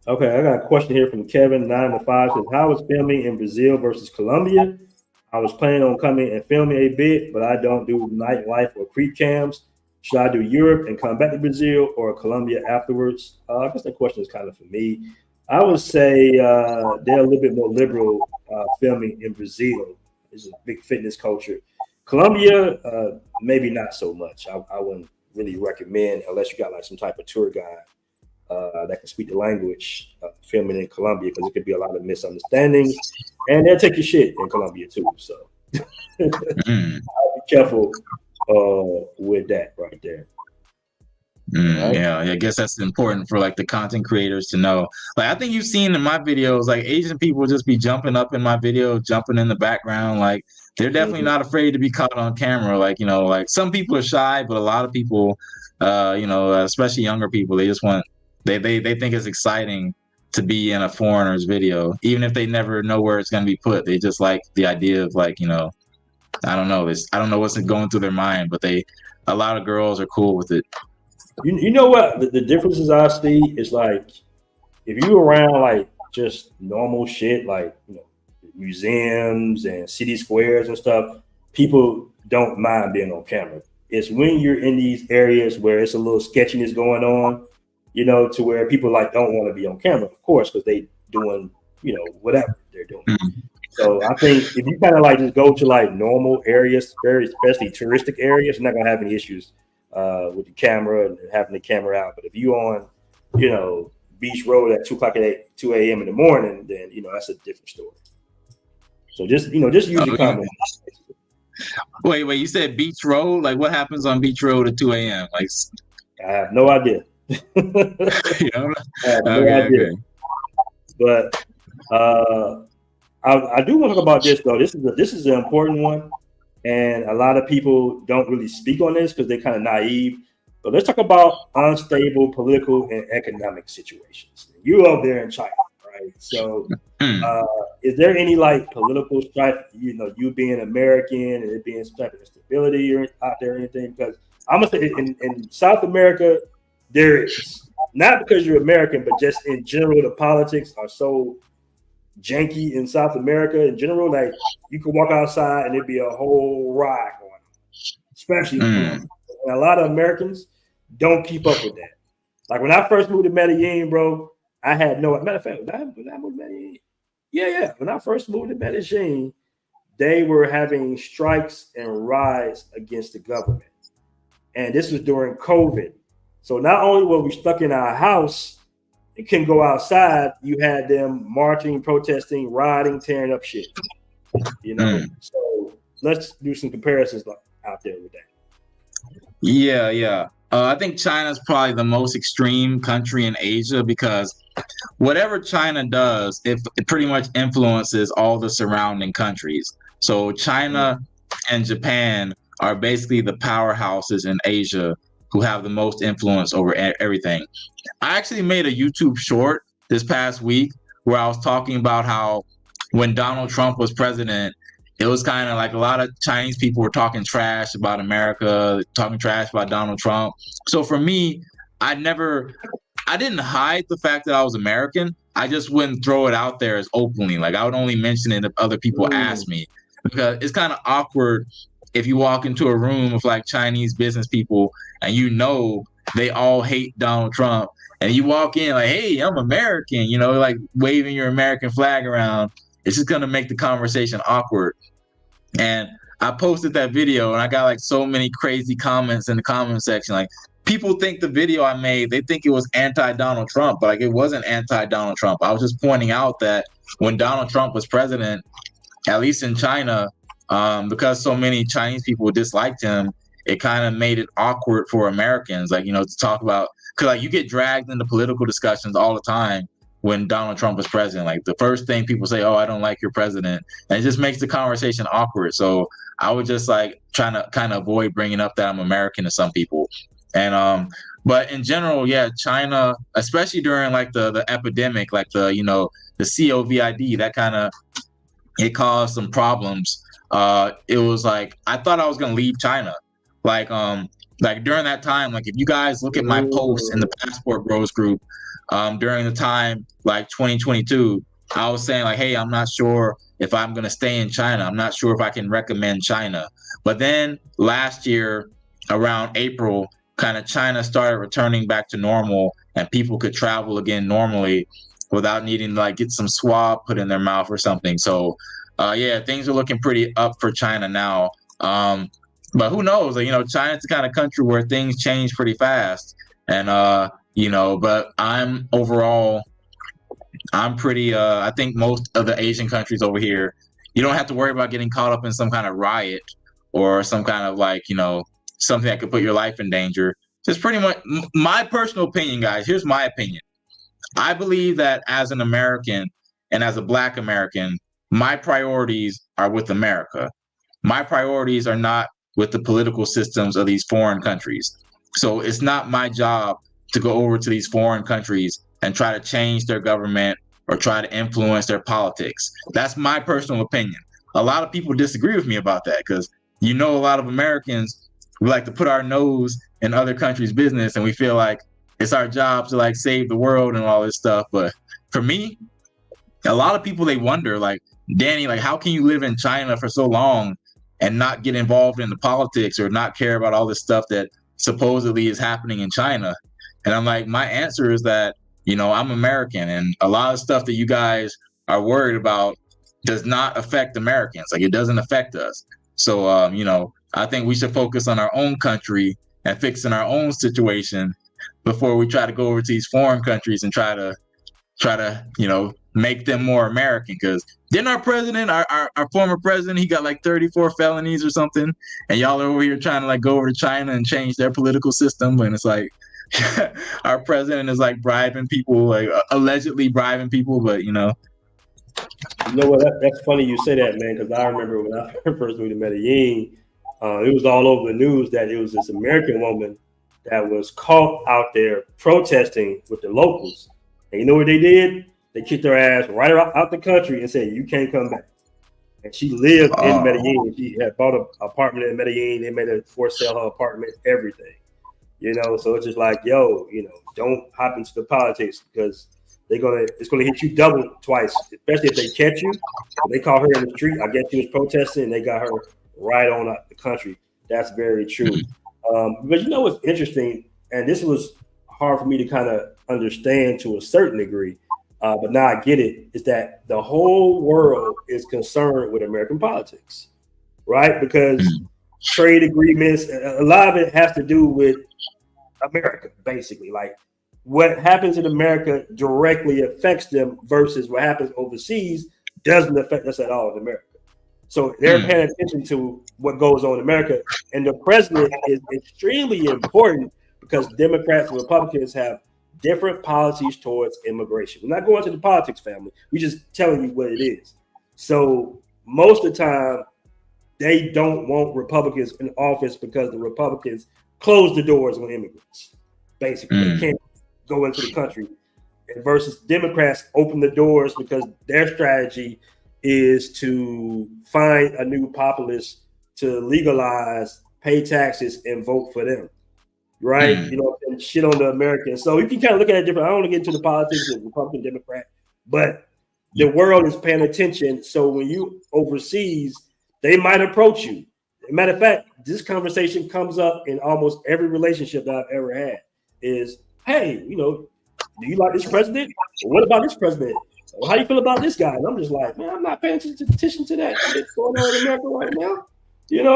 Okay, I got a question here from Kevin 9 to 5. Says, how is filming in Brazil versus Colombia? I was planning on coming and filming a bit, but I don't do nightlife or creep cams. Should I do Europe and come back to Brazil or Colombia afterwards? I guess that question is kind of for me. I would say they're a little bit more liberal filming in Brazil. It's a big fitness culture. Colombia, maybe not so much. I wouldn't really recommend unless you got like some type of tour guide that can speak the language, filming in Colombia, because it could be a lot of misunderstandings, and they'll take your shit in Colombia too. So be careful with that right there. Right? Yeah, I guess that's important for like the content creators to know. Like I think you've seen in my videos, like Asian people just be jumping up in my video, jumping in the background. Like they're definitely not afraid to be caught on camera. Like like some people are shy, but a lot of people, especially younger people, they just want they think it's exciting to be in a foreigner's video, even if they never know where it's gonna be put. They just like the idea of like I don't know I don't know what's going through their mind, but a lot of girls are cool with it. You know what the differences I see is like if you around like just normal shit like museums and city squares and stuff, people don't mind being on camera. It's when you're in these areas where it's a little sketchiness going on, to where people like don't want to be on camera, of course, because they doing whatever they're doing. So I think if you kind of like just go to like normal areas, very especially touristic areas, you're not gonna have any issues with the camera and having the camera out. But if you on, Beach Road at 2 a.m. in the morning, then that's a different story. So just use your common. Wait, you said Beach Road? Like what happens on Beach Road at 2 a.m.? Like I have no idea. I have no idea. Okay. But I do want to talk about this though. This is an important one. And a lot of people don't really speak on this because they're kind of naive. But let's talk about unstable political and economic situations. You up there in China, right? So is there any like political strife, you being American and it being some type of instability or out there or anything? Because I'm going to say in South America, there is. Not because you're American, but just in general, the politics are so janky in South America in general. Like you could walk outside and it'd be a whole riot going on, especially and a lot of Americans don't keep up with that. Like when I first moved to Medellin, bro, I had no matter of fact when I moved to Medellin, when I first moved to Medellin, they were having strikes and riots against the government, and this was during COVID. So not only were we stuck in our house and couldn't go outside, you had them marching, protesting, rioting, tearing up shit. So let's do some comparisons out there with that. Yeah. I think China's probably the most extreme country in Asia because whatever China does, it pretty much influences all the surrounding countries. So China and Japan are basically the powerhouses in Asia who have the most influence over everything. I actually made a YouTube short this past week where I was talking about how when Donald Trump was president, it was kind of like a lot of Chinese people were talking trash about America, talking trash about Donald Trump. So for me, I didn't hide the fact that I was American. I just wouldn't throw it out there as openly. Like I would only mention it if other people asked me, because it's kind of awkward if you walk into a room with like Chinese business people and they all hate Donald Trump. And you walk in like, hey, I'm American, you know, like waving your American flag around. It's just going to make the conversation awkward. And I posted that video and I got like so many crazy comments in the comment section. Like, people think the video I made, they think it was anti-Donald Trump, but like it wasn't anti-Donald Trump. I was just pointing out that when Donald Trump was president, at least in China, because so many Chinese people disliked him, it kind of made it awkward for Americans, like, you know, to talk about, because like you get dragged into political discussions all the time when Donald Trump was president. Like the first thing people say, oh, I don't like your president. And it just makes the conversation awkward. So I would just like trying to kind of avoid bringing up that I'm American to some people. And but in general, yeah, China, especially during like the epidemic, like the, you know, the COVID, that kind of, it caused some problems. It was like, I thought I was going to leave China. Like during that time, like if you guys look at my posts in the Passportbros group, during the time like 2022, I was saying like, hey, I'm not sure if I'm going to stay in China. I'm not sure if I can recommend China. But then last year around April, kind of China started returning back to normal and people could travel again normally without needing to like get some swab put in their mouth or something. So yeah, things are looking pretty up for China now. But who knows? Like, you know, China's the kind of country where things change pretty fast. And you know, but I'm pretty I think most of the Asian countries over here, you don't have to worry about getting caught up in some kind of riot or some kind of like, you know, something that could put your life in danger. Just pretty much my personal opinion, guys. Here's my opinion. I believe that as an American and as a Black American, my priorities are with America. My priorities are not with the political systems of these foreign countries. So it's not my job to go over to these foreign countries and try to change their government or try to influence their politics. That's my personal opinion. A lot of people disagree with me about that because, you know, a lot of Americans, we like to put our nose in other countries' business and we feel like it's our job to like save the world and all this stuff. But for me, a lot of people, they wonder like, Danny, like, how can you live in China for so long and not get involved in the politics or not care about all this stuff that supposedly is happening in China? And I'm like, my answer is that, you know, I'm American and a lot of stuff that you guys are worried about does not affect Americans. Like, it doesn't affect us. So, you know, I think we should focus on our own country and fixing our own situation before we try to go over to these foreign countries and try to, you know, make them more American. Because didn't our president, our former president, he got like 34 felonies or something, and y'all are over here trying to like go over to China and change their political system, and it's like our president is like bribing people, like allegedly bribing people, but you know. You know what? That's funny you say that, man, because I remember when I first moved to Medellin, it was all over the news that it was this American woman that was caught out there protesting with the locals. And you know what they did? They kicked her ass right out the country and said, you can't come back. And she lived in Medellin. She had bought an apartment in Medellin. They made her force sell her apartment, everything. You know, so it's just like, yo, you know, don't hop into the politics because it's gonna hit you double twice, especially if they catch you. They caught her in the street. I guess she was protesting and they got her right on out the country. That's very true. But you know what's interesting, and this was hard for me to kind of understand to a certain degree, but now I get it, is that the whole world is concerned with American politics, right? Because trade agreements, a lot of it has to do with America, basically. Like what happens in America directly affects them versus what happens overseas doesn't affect us at all in America. So they're paying attention to what goes on in America. And the president is extremely important because Democrats and Republicans have different policies towards immigration. We're not going to the politics, family. We're just telling you what it is. So most of the time, they don't want Republicans in office because the Republicans close the doors on immigrants. Basically, they can't go into the country. And versus Democrats open the doors because their strategy is to find a new populace to legalize, pay taxes, and vote for them. Right? You know, and shit on the Americans. So you can kind of look at it different. I don't want to get into the politics of Republican, Democrat, but the world is paying attention. So when you overseas, they might approach you. As a matter of fact, this conversation comes up in almost every relationship that I've ever had. is, hey, do you like this president? Or what about this president? Or how you feel about this guy? And I'm just like, man, I'm not paying attention to that shit going on in America right now.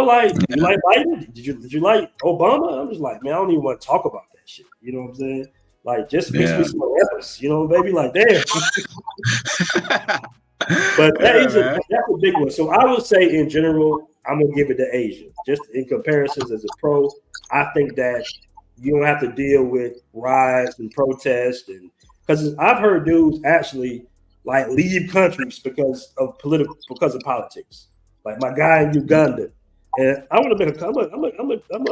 Like, did you like Biden? Did you like Obama? I'm just like, man, I don't even want to talk about that shit. You know what I'm saying? Like, just mix me some else, baby. Like, damn. But that's a big one. So I would say, in general, I'm gonna give it to Asia. Just in comparisons as a pro, I think that you don't have to deal with riots and protests, and because I've heard dudes actually like leave countries because of politics. Like my guy in Uganda, and I want to make I'm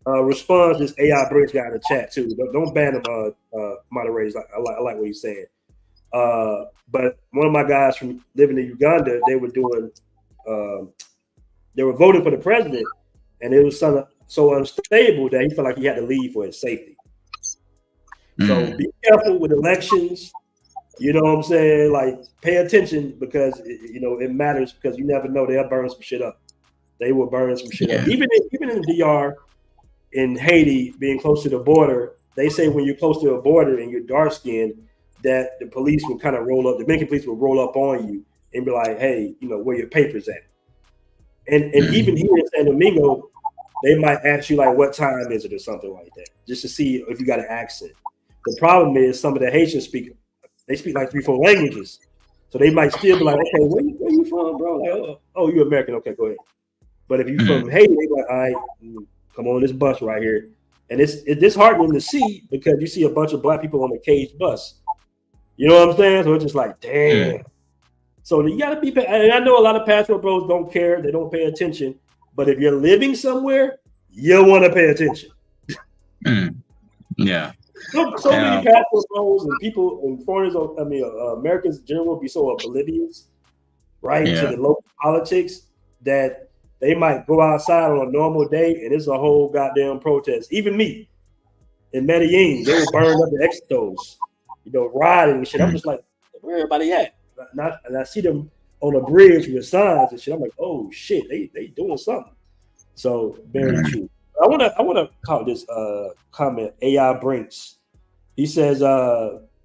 a respond to this AI Bridge guy in the chat too. Don't ban him, moderators. I like what he's saying. But one of my guys from living in Uganda, they were voting for the president, and it was so unstable that he felt like he had to leave for his safety. So be careful with elections. You know what I'm saying? Like, pay attention because it matters, because you never know, they'll burn some shit up. They will burn some shit up. Even in the DR, in Haiti, being close to the border, they say when you're close to a border and you're dark skinned, that the police will kind of roll up. The Dominican police will roll up on you and be like, "Hey, where your papers at?" And even here in San Domingo, they might ask you like, "What time is it?" or something like that, just to see if you got an accent. The problem is some of the Haitians speak like 3-4 languages, so they might still be like, "Okay, where you from, bro?" Like, "Oh, you American? Okay, go ahead." But if you from Haiti, they like, "All right, come on this bus right here," and it's disheartening to see because you see a bunch of black people on the cage bus. You know what I'm saying? So it's just like, damn. So you gotta be. And I know a lot of passport bros don't care; they don't pay attention. But if you're living somewhere, you want to pay attention. Yeah. So many passport bros and people and foreigners, Americans in general, be so oblivious, right, to the local politics that they might go outside on a normal day and it's a whole goddamn protest. Even me in Medellin, they will burn up the extos, riding and shit. I'm just like, where everybody at? And I see them on a bridge with signs and shit. I'm like, oh shit, they doing something. So very true. I wanna call this comment AI Brinks. He says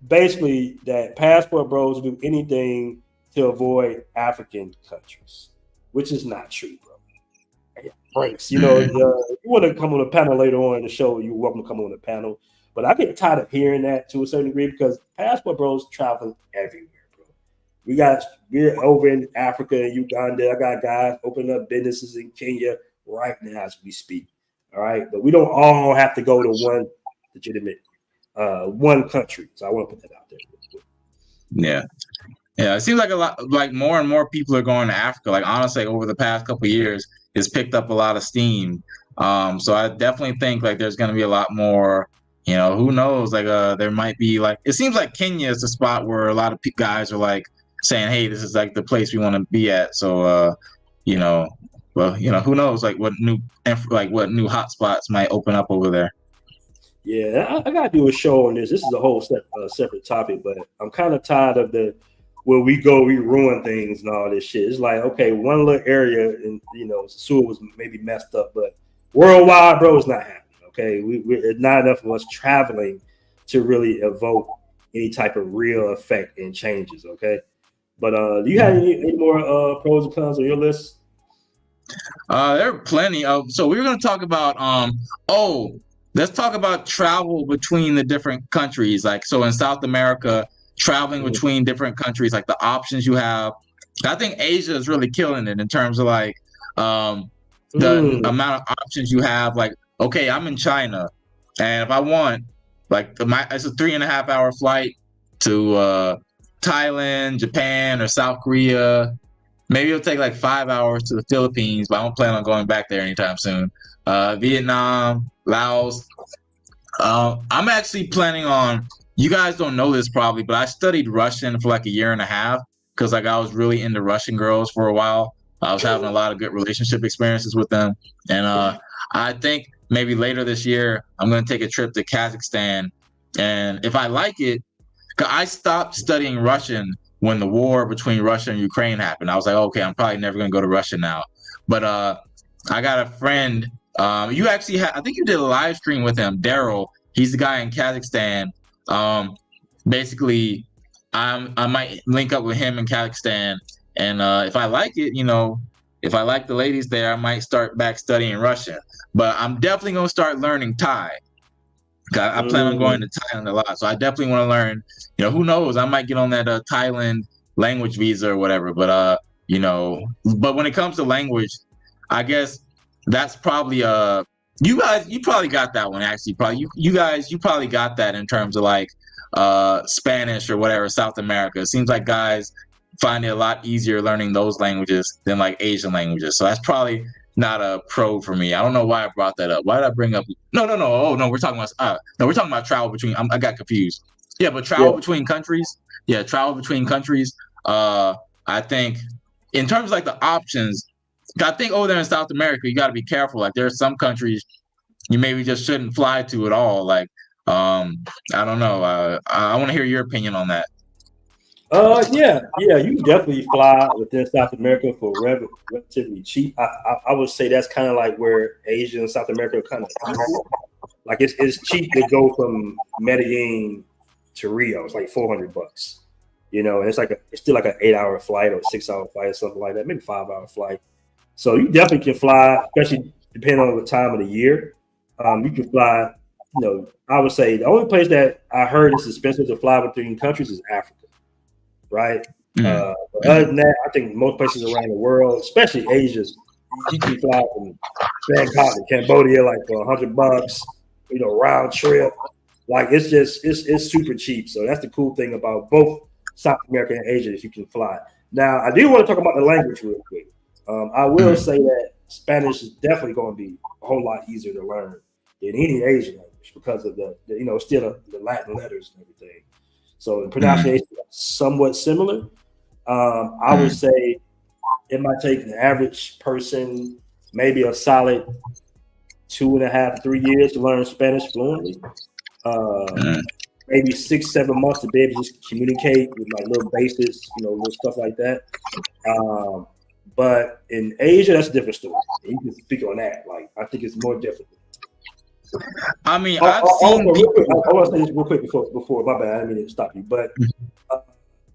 basically that passport bros do anything to avoid African countries, which is not true, bro. AI Brinks, you want to come on a panel later on in the show, you're welcome to come on the panel. But I get tired of hearing that to a certain degree because passport bros traveling everywhere, bro. We're over in Africa and Uganda. I got guys opening up businesses in Kenya right now as we speak. All right, but we don't all have to go to one legitimate one country. So I want to put that out there. Yeah. It seems like a lot, like more and more people are going to Africa. Like honestly, over the past couple of years, it's picked up a lot of steam. So I definitely think like there's going to be a lot more. Who knows? Like there might be like, it seems like Kenya is the spot where a lot of guys are like saying, "Hey, this is like the place we want to be at." So well, who knows? Like what new hotspots might open up over there. Yeah, I gotta do a show on this. This is a whole separate topic, but I'm kind of tired of the where we go, we ruin things and all this shit. It's like, okay, one little area and sewer was maybe messed up, but worldwide, bro, it's not happening. Okay, it's not enough of us traveling to really evoke any type of real effect and changes. Okay, but do you have any more pros and cons on your list? There are plenty of. So we were going to talk about. Let's talk about travel between the different countries. Like, so in South America, traveling between different countries, like the options you have. I think Asia is really killing it in terms of like the amount of options you have. Like, okay, I'm in China, and if I want, like, it's a 3.5-hour flight to Thailand, Japan, or South Korea. Maybe it'll take like 5 hours to the Philippines, but I don't plan on going back there anytime soon. Vietnam, Laos. I'm actually planning on, you guys don't know this probably, but I studied Russian for like a year and a half because like I was really into Russian girls for a while. I was having a lot of good relationship experiences with them. And I think maybe later this year, I'm going to take a trip to Kazakhstan. And if I like it, 'cause I stopped studying Russian when the war between Russia and Ukraine happened. I was like, okay, I'm probably never going to go to Russia now. But I got a friend You actually I think you did a live stream with him, Daryl. He's the guy in Kazakhstan. Basically, I might link up with him in Kazakhstan, and if I like it, if I like the ladies there, I might start back studying Russian. But I'm definitely gonna start learning Thai. I plan on going to Thailand a lot, so I definitely want to learn. Who knows? I might get on that Thailand language visa or whatever. But but when it comes to language, I guess that's probably you probably got that one actually. Probably you guys probably got that in terms of like Spanish or whatever, South America. It seems like guys find it a lot easier learning those languages than like Asian languages. So that's probably not a pro for me. I don't know why I brought that up. Why did I bring up? No. Oh no, we're talking about travel between. I got confused. Yeah, but travel between countries. Yeah, travel between countries. I think in terms of like the options, I think over there in South America, you got to be careful. Like there are some countries you maybe just shouldn't fly to at all. Like I don't know. I want to hear your opinion on that. Yeah, you can definitely fly within South America for relatively cheap. I would say that's kind of like where Asia and South America are kind of equal. Like it's cheap to go from Medellin to Rio. It's like $400, and it's still like an 8-hour flight or 6-hour flight or something like that, maybe 5-hour flight. So you definitely can fly, especially depending on the time of the year. You can fly. I would say the only place that I heard is expensive to fly between countries is Africa. Right. But other than that, I think most places around the world, especially Asia, you can fly from Bangkok to Cambodia like for $100, round trip. Like it's super cheap. So that's the cool thing about both South America and Asia is you can fly. Now I do want to talk about the language real quick. I will say that Spanish is definitely going to be a whole lot easier to learn than any Asian language because of the still the Latin letters and everything. So the pronunciation is somewhat similar. I would say it might take an average person maybe a solid 2.5, 3 years to learn Spanish fluently. Maybe 6-7 months to be able to just communicate with like little basics, little stuff like that. But in Asia, that's a different story. You can speak on that. Like I think it's more difficult. I mean, I've seen. I want to say this real quick before. My bad, I didn't mean to stop you. But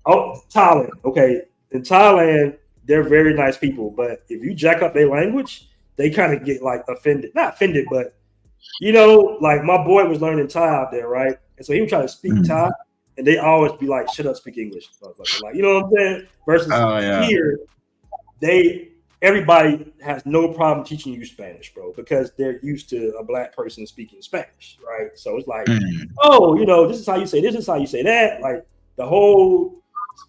Thailand. Okay, in Thailand, they're very nice people. But if you jack up their language, they kind of get like offended. Not offended, but like my boy was learning Thai out there, right? And so he would try to speak Thai, and they always be like, "Shut up, speak English." Like, you know what I'm saying? Versus here, everybody has no problem teaching you Spanish, bro, because they're used to a black person speaking Spanish, right? So it's like, this is how you say this is how you say that. Like the whole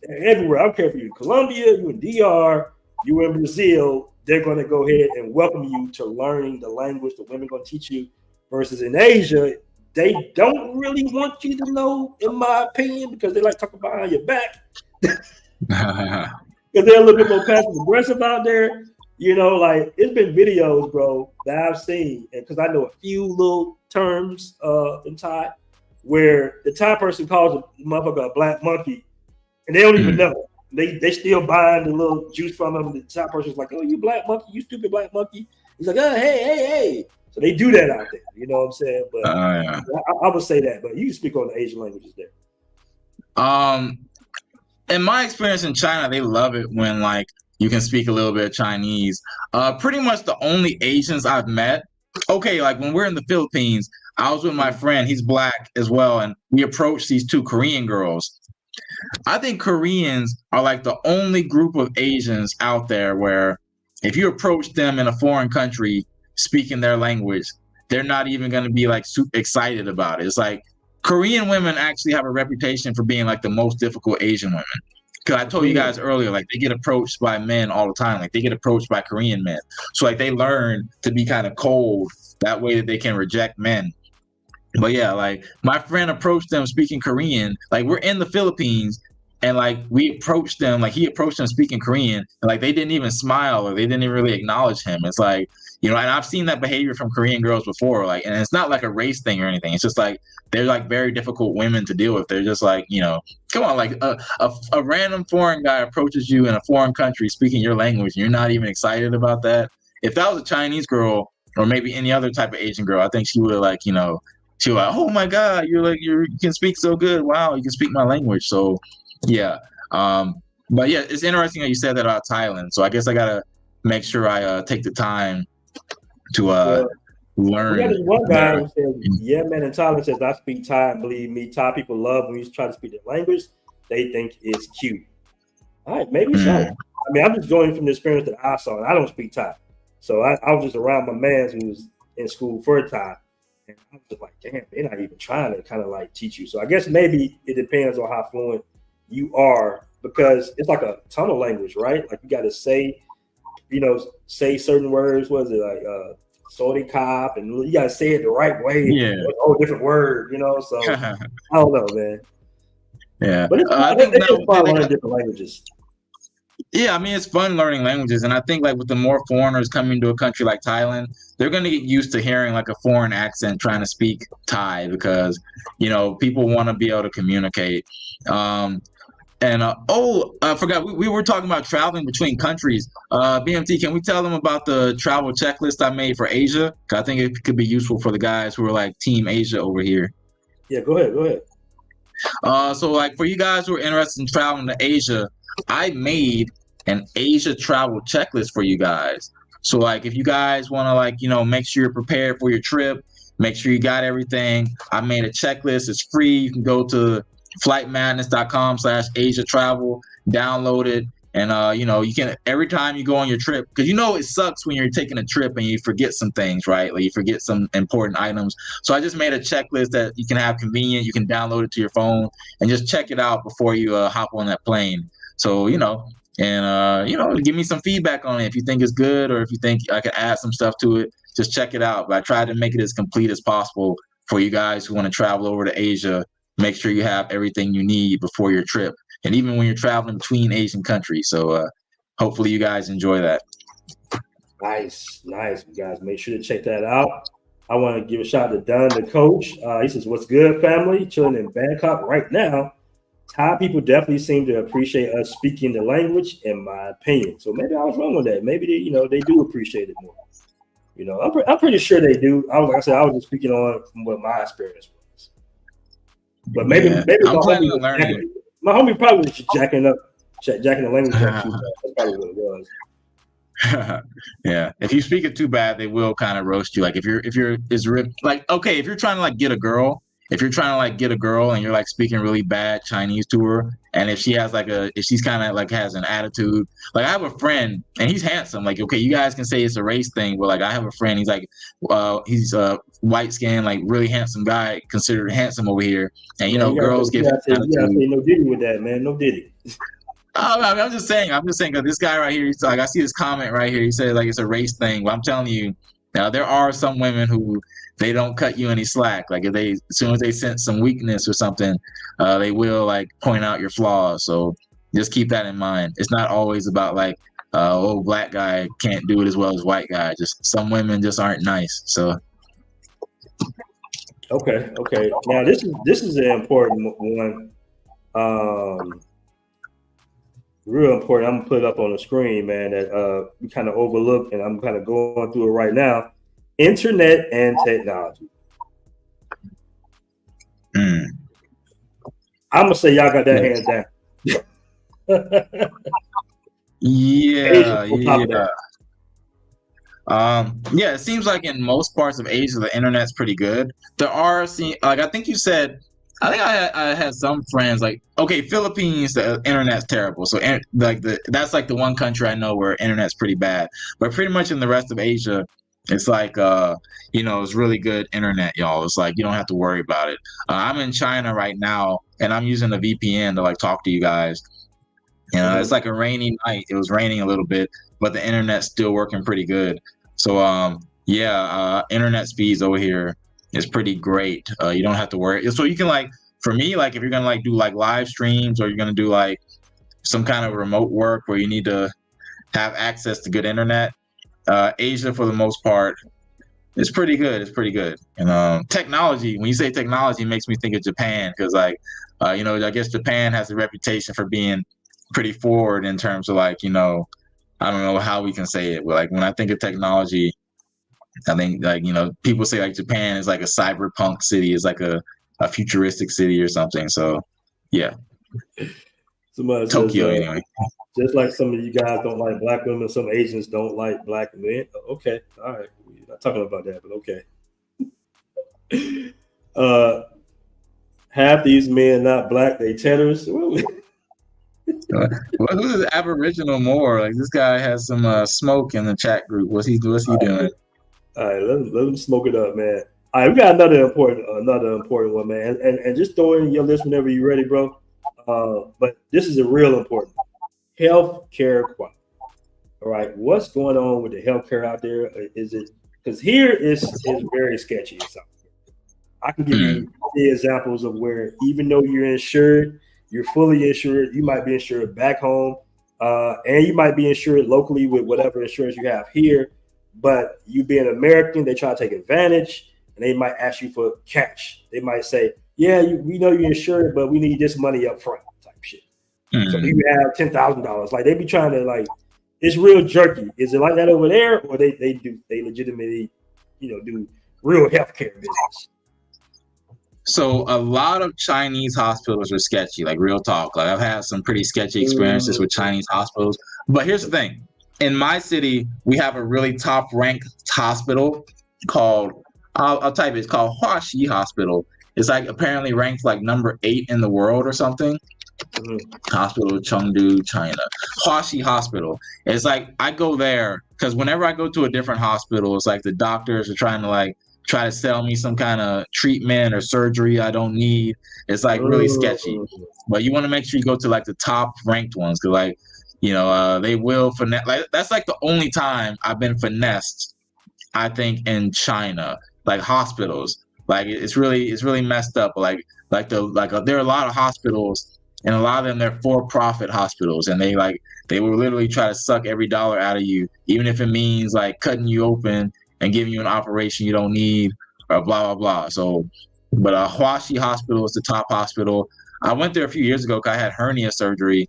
everywhere. I don't care if you're in Colombia, you in DR, you in Brazil, they're going to go ahead and welcome you to learning the language. The women going to teach you. Versus in Asia, they don't really want you to know, in my opinion, because they like talking behind your back. Because they're a little bit more passive aggressive out there, like it's been videos, bro, that I've seen, and because I know a few little terms in Thai, where the Thai person calls a motherfucker a black monkey, and they don't even know. They still buying the little juice from them. The Thai person's like, "Oh, you black monkey, you stupid black monkey." He's like, "Oh, hey." So they do that out there. You know what I'm saying? But I would say that. But you can speak on the Asian languages there. In my experience in China, they love it when like you can speak a little bit of Chinese. Pretty much the only Asians I've met. Okay, like when we're in the Philippines, I was with my friend. He's black as well, and we approached these 2 Korean girls. I think Koreans are like the only group of Asians out there where if you approach them in a foreign country speaking their language, they're not even going to be like super excited about it. It's like Korean women actually have a reputation for being like the most difficult Asian women. Because I told you guys earlier, like they get approached by men all the time. Like they get approached by Korean men. So like they learn to be kind of cold that way that they can reject men. But yeah, like my friend approached them speaking Korean. Like we're in the Philippines and like we approached them, like he approached them speaking Korean, and like they didn't even smile or they didn't even really acknowledge him. It's like, and I've seen that behavior from Korean girls before, like, and it's not like a race thing or anything. It's just like they're like very difficult women to deal with. They're just like, come on, like a random foreign guy approaches you in a foreign country speaking your language, and you're not even excited about that. If that was a Chinese girl, or maybe any other type of Asian girl, I think she would like, she was like, oh my God, you can speak so good. Wow, you can speak my language. So yeah. But yeah, it's interesting that you said that about Thailand. So I guess I gotta make sure I take the time to Well, we got learn this one guy there. who says, "Yeah, man." In Thailand says, "I speak Thai, and believe me, Thai people love when you try to speak their language. They think it's cute." All right, maybe so. Mm. I mean, I'm just going from the experience that I saw, and I don't speak Thai, so I was just around my man who was in school for Thai, and I was just like, "Damn, they're not even trying to kind of like teach you." So I guess maybe it depends on how fluent you are, because it's like a tunnel language, right? Like you got to say, say certain words. What is it like? Sorry cop, and you gotta say it the right way. Yeah. It's a whole different word, So I don't know, man. Yeah, But it's I think it's fun learning different languages. Yeah, I mean, it's fun learning languages, and I think like with the more foreigners coming to a country like Thailand, they're going to get used to hearing like a foreign accent trying to speak Thai, because people want to be able to communicate. I forgot, we were talking about traveling between countries. BMT, can we tell them about the travel checklist I made for Asia? 'Cause I think it could be useful for the guys who are like Team Asia over here. Yeah, go ahead. So like for you guys who are interested in traveling to Asia, I made an Asia travel checklist for you guys. So like if you guys want to like, make sure you're prepared for your trip, make sure you got everything. I made a checklist. It's free. You can go to flightmadness.com/Asia travel, download it. And, you can, every time you go on your trip, because it sucks when you're taking a trip and you forget some things, right? Like you forget some important items. So I just made a checklist that you can have convenient. You can download it to your phone and just check it out before you hop on that plane. So, give me some feedback on it. If you think it's good, or if you think I could add some stuff to it, just check it out. But I tried to make it as complete as possible for you guys who want to travel over to Asia. Make sure you have everything you need before your trip, and even when you're traveling between Asian countries. So hopefully you guys enjoy that. Nice. You guys make sure to check that out. I want to give a shout out to Dunn, the coach. He says, "What's good, family? Chilling in Bangkok right now. Thai people definitely seem to appreciate us speaking the language, in my opinion. So maybe I was wrong with that. Maybe they do appreciate it more. I'm pretty sure they do. I was just speaking on from what my experience was. But maybe I'm planning on learning. My homie probably was jacking the language up too bad. That's probably what it was. Yeah, if you speak it too bad, they will kind of roast you. Like if you're like, okay, if you're trying to like get a girl, and you're like speaking really bad Chinese to her, and if she's kind of like has an attitude, like I have a friend and he's handsome. Like, okay, you guys can say it's a race thing, but like I have a friend, he's like, he's a white skinned, like really handsome guy, considered handsome over here, and girls give him attitude. You gotta say no Diddy with that, man. No Diddy. I'm just saying, because this guy right here, he's like, I see this comment right here. He said like it's a race thing. But I'm telling you, now there are some women who they don't cut you any slack. Like as soon as they sense some weakness or something, they will like point out your flaws. So just keep that in mind. It's not always about like, black guy can't do it as well as white guy. Just some women just aren't nice. So. Okay. Now this is an important one. Real important. I'm gonna put it up on the screen, man, that we kind of overlooked, and I'm kind of going through it right now. Internet and technology. I'm gonna say y'all got that hands down. Yeah. It seems like in most parts of Asia, the internet's pretty good. There are, I think you said, I had some friends like, okay, Philippines, the internet's terrible. So that's like the one country I know where internet's pretty bad. But pretty much in the rest of Asia, it's like, it's really good internet, y'all. It's like you don't have to worry about it. I'm in China right now, and I'm using a VPN to like talk to you guys. It's like a rainy night. It was raining a little bit, but the internet's still working pretty good. So, internet speeds over here is pretty great. You don't have to worry. So you can like, for me, like if you're gonna like do like live streams, or you're gonna do like some kind of remote work where you need to have access to good internet, Asia for the most part is pretty good. It's pretty good. And technology, when you say technology, it makes me think of Japan, because like, I guess Japan has a reputation for being pretty forward in terms of like, I don't know how we can say it, but like when I think of technology, I think like, people say like Japan is like a cyberpunk city, is like a futuristic city or something. So yeah, Somebody says, Tokyo anyway. just like some of you guys don't like black women, some Asians don't like black men. Okay, all right, we're not talking about that, but okay. Half these men not black, they terrorists. Well, who's Aboriginal more? Like this guy has some smoke in the chat group. What's he doing? All right, let them smoke it up, man. All right, we got another important one, man. And just throw in your list whenever you're ready, bro. But this is a real important healthcare quality. All right, what's going on with the healthcare out there? Is it because here is very sketchy? I can give you the examples of where even though you're insured, you're fully insured, you might be insured back home, and you might be insured locally with whatever insurance you have here. But you being American, they try to take advantage, and they might ask you for cash. They might say, "Yeah, we know you're insured, but we need this money up front," type shit. So you have $10,000. Like they be trying to like, it's real jerky. Is it like that over there, or they legitimately, do real healthcare business? So a lot of Chinese hospitals are sketchy, like real talk. Like I've had some pretty sketchy experiences with Chinese hospitals. But here's the thing. In my city, we have a really top-ranked hospital called, I'll type it, it's called Huaxi Hospital. It's like apparently ranked like number 8 in the world or something. Hospital, Chengdu, China. Huaxi Hospital. It's like I go there because whenever I go to a different hospital, it's like the doctors are trying to try to sell me some kind of treatment or surgery I don't need. It's like really sketchy. But you want to make sure you go to like the top ranked ones because they will finesse. Like that's like the only time I've been finessed, I think, in China, like hospitals. Like it's really messed up. There are a lot of hospitals, and a lot of them they're for-profit hospitals, and they will literally try to suck every dollar out of you, even if it means like cutting you open and giving you an operation you don't need, or blah blah blah. So, but Huaxi Hospital is the top hospital. I went there a few years ago because I had hernia surgery,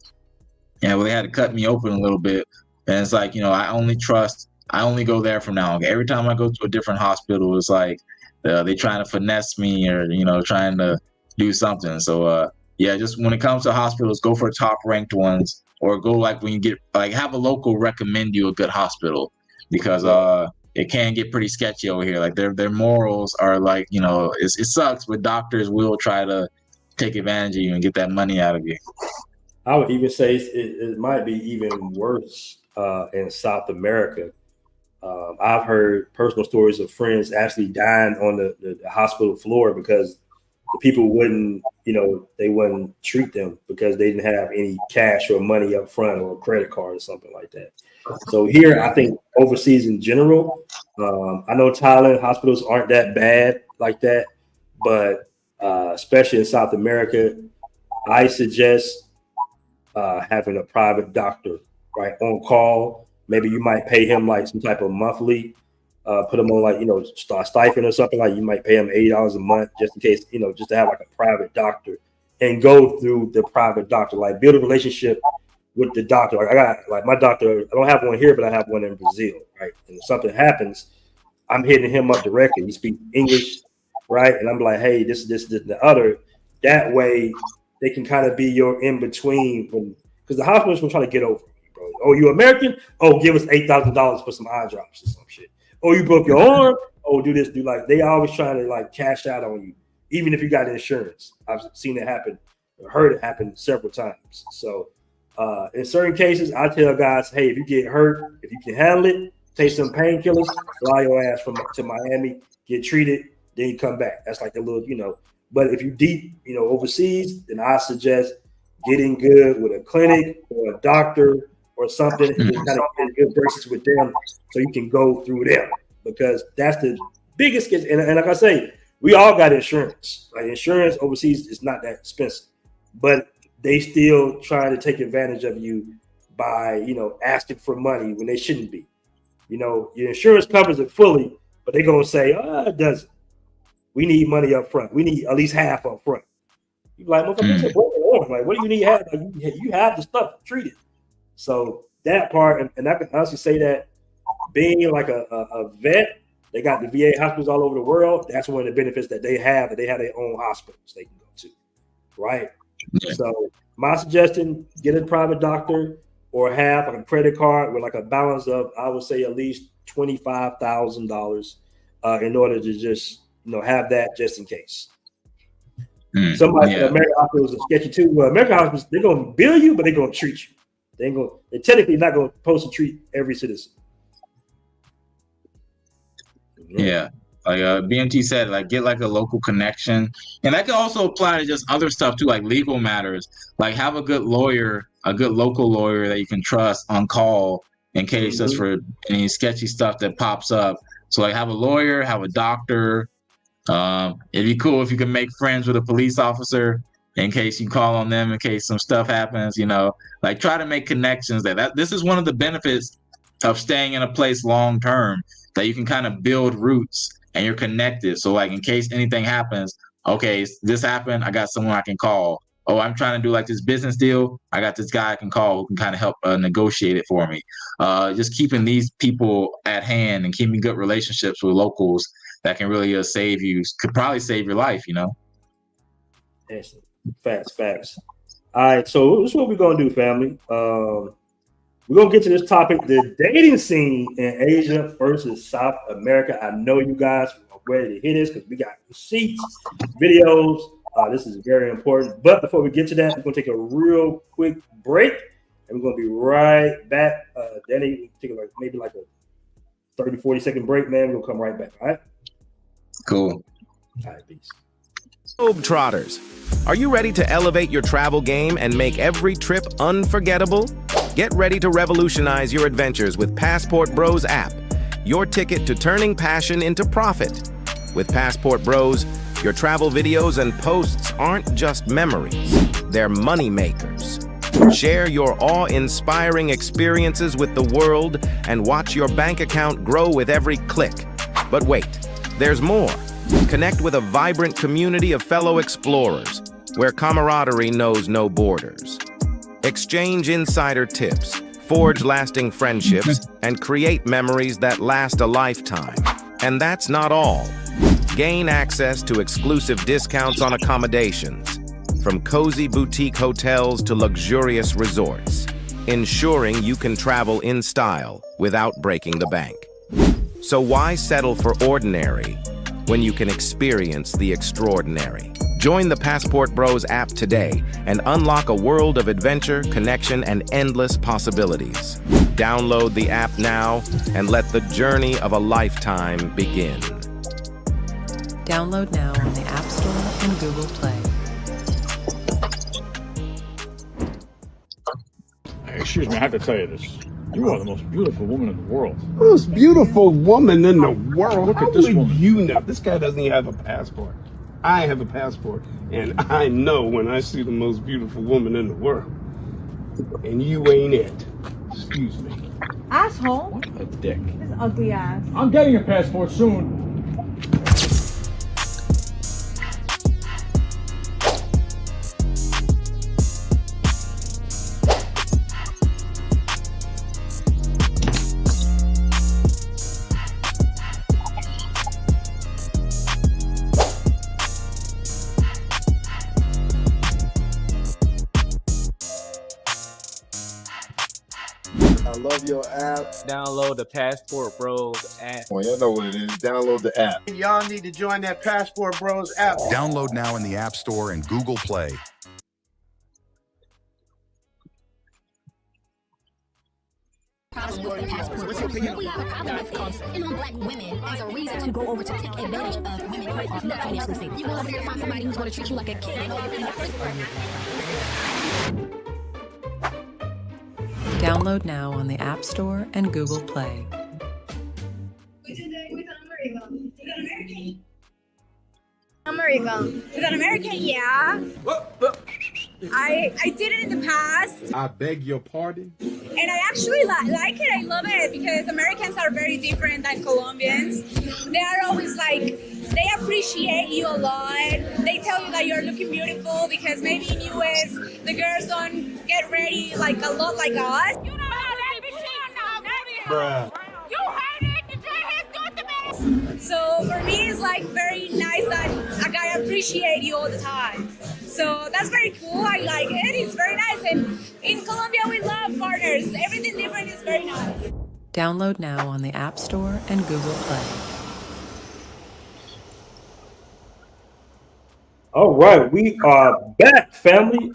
and they had to cut me open a little bit. And it's like, I only go there from now on. Every time I go to a different hospital, it's like they trying to finesse me or trying to do something. So just when it comes to hospitals, go for top ranked ones, or go when you get have a local recommend you a good hospital, because it can get pretty sketchy over here. Like their morals are it sucks, but doctors will try to take advantage of you and get that money out of you. I would even say it might be even worse in South America. I've heard personal stories of friends actually dying on the hospital floor because the people wouldn't treat them because they didn't have any cash or money up front or a credit card or something like that. So here, I think overseas in general, I know Thailand hospitals aren't that bad like that, but especially in South America, I suggest having a private doctor on call. Maybe you might pay him like some type of monthly, put him on stipend or something. Like you might pay him $80 a month just in case, just to have like a private doctor and go through the private doctor, like build a relationship with the doctor. Like I got my doctor, I don't have one here, but I have one in Brazil, right? And if something happens, I'm hitting him up directly. He speaks English, right? And I'm like, hey, this, the other. That way they can kind of be your in between because the hospitals will try to get over you, bro. Oh, you American? Oh, give us $8,000 for some eye drops or some shit. Oh, you broke your arm? Oh, do this, they always trying to cash out on you, even if you got insurance. I've seen it happen, or heard it happen several times. So in certain cases, I tell guys, hey, if you get hurt, if you can handle it, take some painkillers, fly your ass to Miami, get treated, then you come back. That's like the little, But if you deep, overseas, then I suggest getting good with a clinic or a doctor or something, and just kind of get good braces with them so you can go through them, because that's the biggest. And like I say, we all got insurance. Like insurance overseas is not that expensive, but they still try to take advantage of you by, asking for money when they shouldn't be. Your insurance covers it fully, but they're going to say, it doesn't. We need money up front. We need at least half up front. You're like, what do you need half? You have the stuff treated. So that part, and I can honestly say that being like a vet, They got the VA hospitals all over the world. That's one of the benefits that they have, that they have their own hospitals they can go to, right? Yeah. So my suggestion, get a private doctor or have a credit card with like a balance of, I would say, at least $25,000 in order to just, have that just in case. Somebody American hospitals are sketchy too. Well, American hospitals, they're gonna bill you, but they're gonna treat you. They're technically not gonna supposed to treat every citizen. Yeah. Like BMT said, like get like a local connection. And that can also apply to just other stuff too, like legal matters. Like have a good lawyer, a good local lawyer that you can trust on call in case just for any sketchy stuff that pops up. So like have a lawyer, have a doctor. It'd be cool if you can make friends with a police officer in case you call on them, in case some stuff happens, like try to make connections this is one of the benefits of staying in a place long term, that you can kind of build roots and you're connected. So like in case anything happens, okay, this happened, I got someone I can call. Oh, I'm trying to do like this business deal, I got this guy I can call who can kind of help negotiate it for me. Just keeping these people at hand and keeping good relationships with locals that can really could probably save your life, Excellent. Facts. All right, so this is what we're gonna do, family. We're gonna get to this topic: the dating scene in Asia versus South America. I know you guys are ready to hear this because we got receipts, videos. This is very important. But before we get to that, we're gonna take a real quick break, and we're gonna be right back. Danny, take maybe like a 30-40-second break, man. We'll come right back. All right. Cool. All right, peace. Globetrotters, are you ready to elevate your travel game and make every trip unforgettable? Get ready to revolutionize your adventures with Passportbros app, your ticket to turning passion into profit. With Passportbros, your travel videos and posts aren't just memories, they're money makers. Share your awe-inspiring experiences with the world and watch your bank account grow with every click. But wait, there's more. Connect with a vibrant community of fellow explorers, where camaraderie knows no borders. Exchange insider tips, forge lasting friendships, and create memories that last a lifetime. And that's not all. Gain access to exclusive discounts on accommodations, from cozy boutique hotels to luxurious resorts, ensuring you can travel in style without breaking the bank. So why settle for ordinary when you can experience the extraordinary? Join the Passportbros app today and unlock a world of adventure, connection, and endless possibilities. Download the app now and let the journey of a lifetime begin. Download now on the App Store and Google Play. Excuse me, I have to tell you this. You are the most beautiful woman in the world. Most beautiful woman in the world. Look at this woman. You know, this guy doesn't even have a passport. I have a passport, and I know when I see the most beautiful woman in the world. And you ain't it. Excuse me. Asshole. What a dick. This ugly ass. I'm getting a passport soon. I love your app. Download the Passportbros app. Well, you know what it is. Download the app. Y'all need to join that Passportbros app. Download now in the App Store and Google Play. We have a problem with it, on black women as a reason to go over to take advantage of women who are not financially stable. You go over there to find somebody who's going to treat you like a king and all you're really not fit for. Download now on the App Store and Google Play. We got American. We got American, yeah. I did it in the past. I beg your pardon? And I actually like it. I love it because Americans are very different than Colombians. They are always like, they appreciate you a lot. They tell you that you're looking beautiful because maybe in US, the girls don't get ready like a lot like us. You know how that bitch is now, Bruh. You heard it. The dreadheads do it the best. So for me, it's like very nice that a guy appreciate you all the time. So that's very cool. I like it. It's very nice. And in Colombia, we love foreigners. Everything different is very nice. Download now on the App Store and Google Play. All right, we are back, family.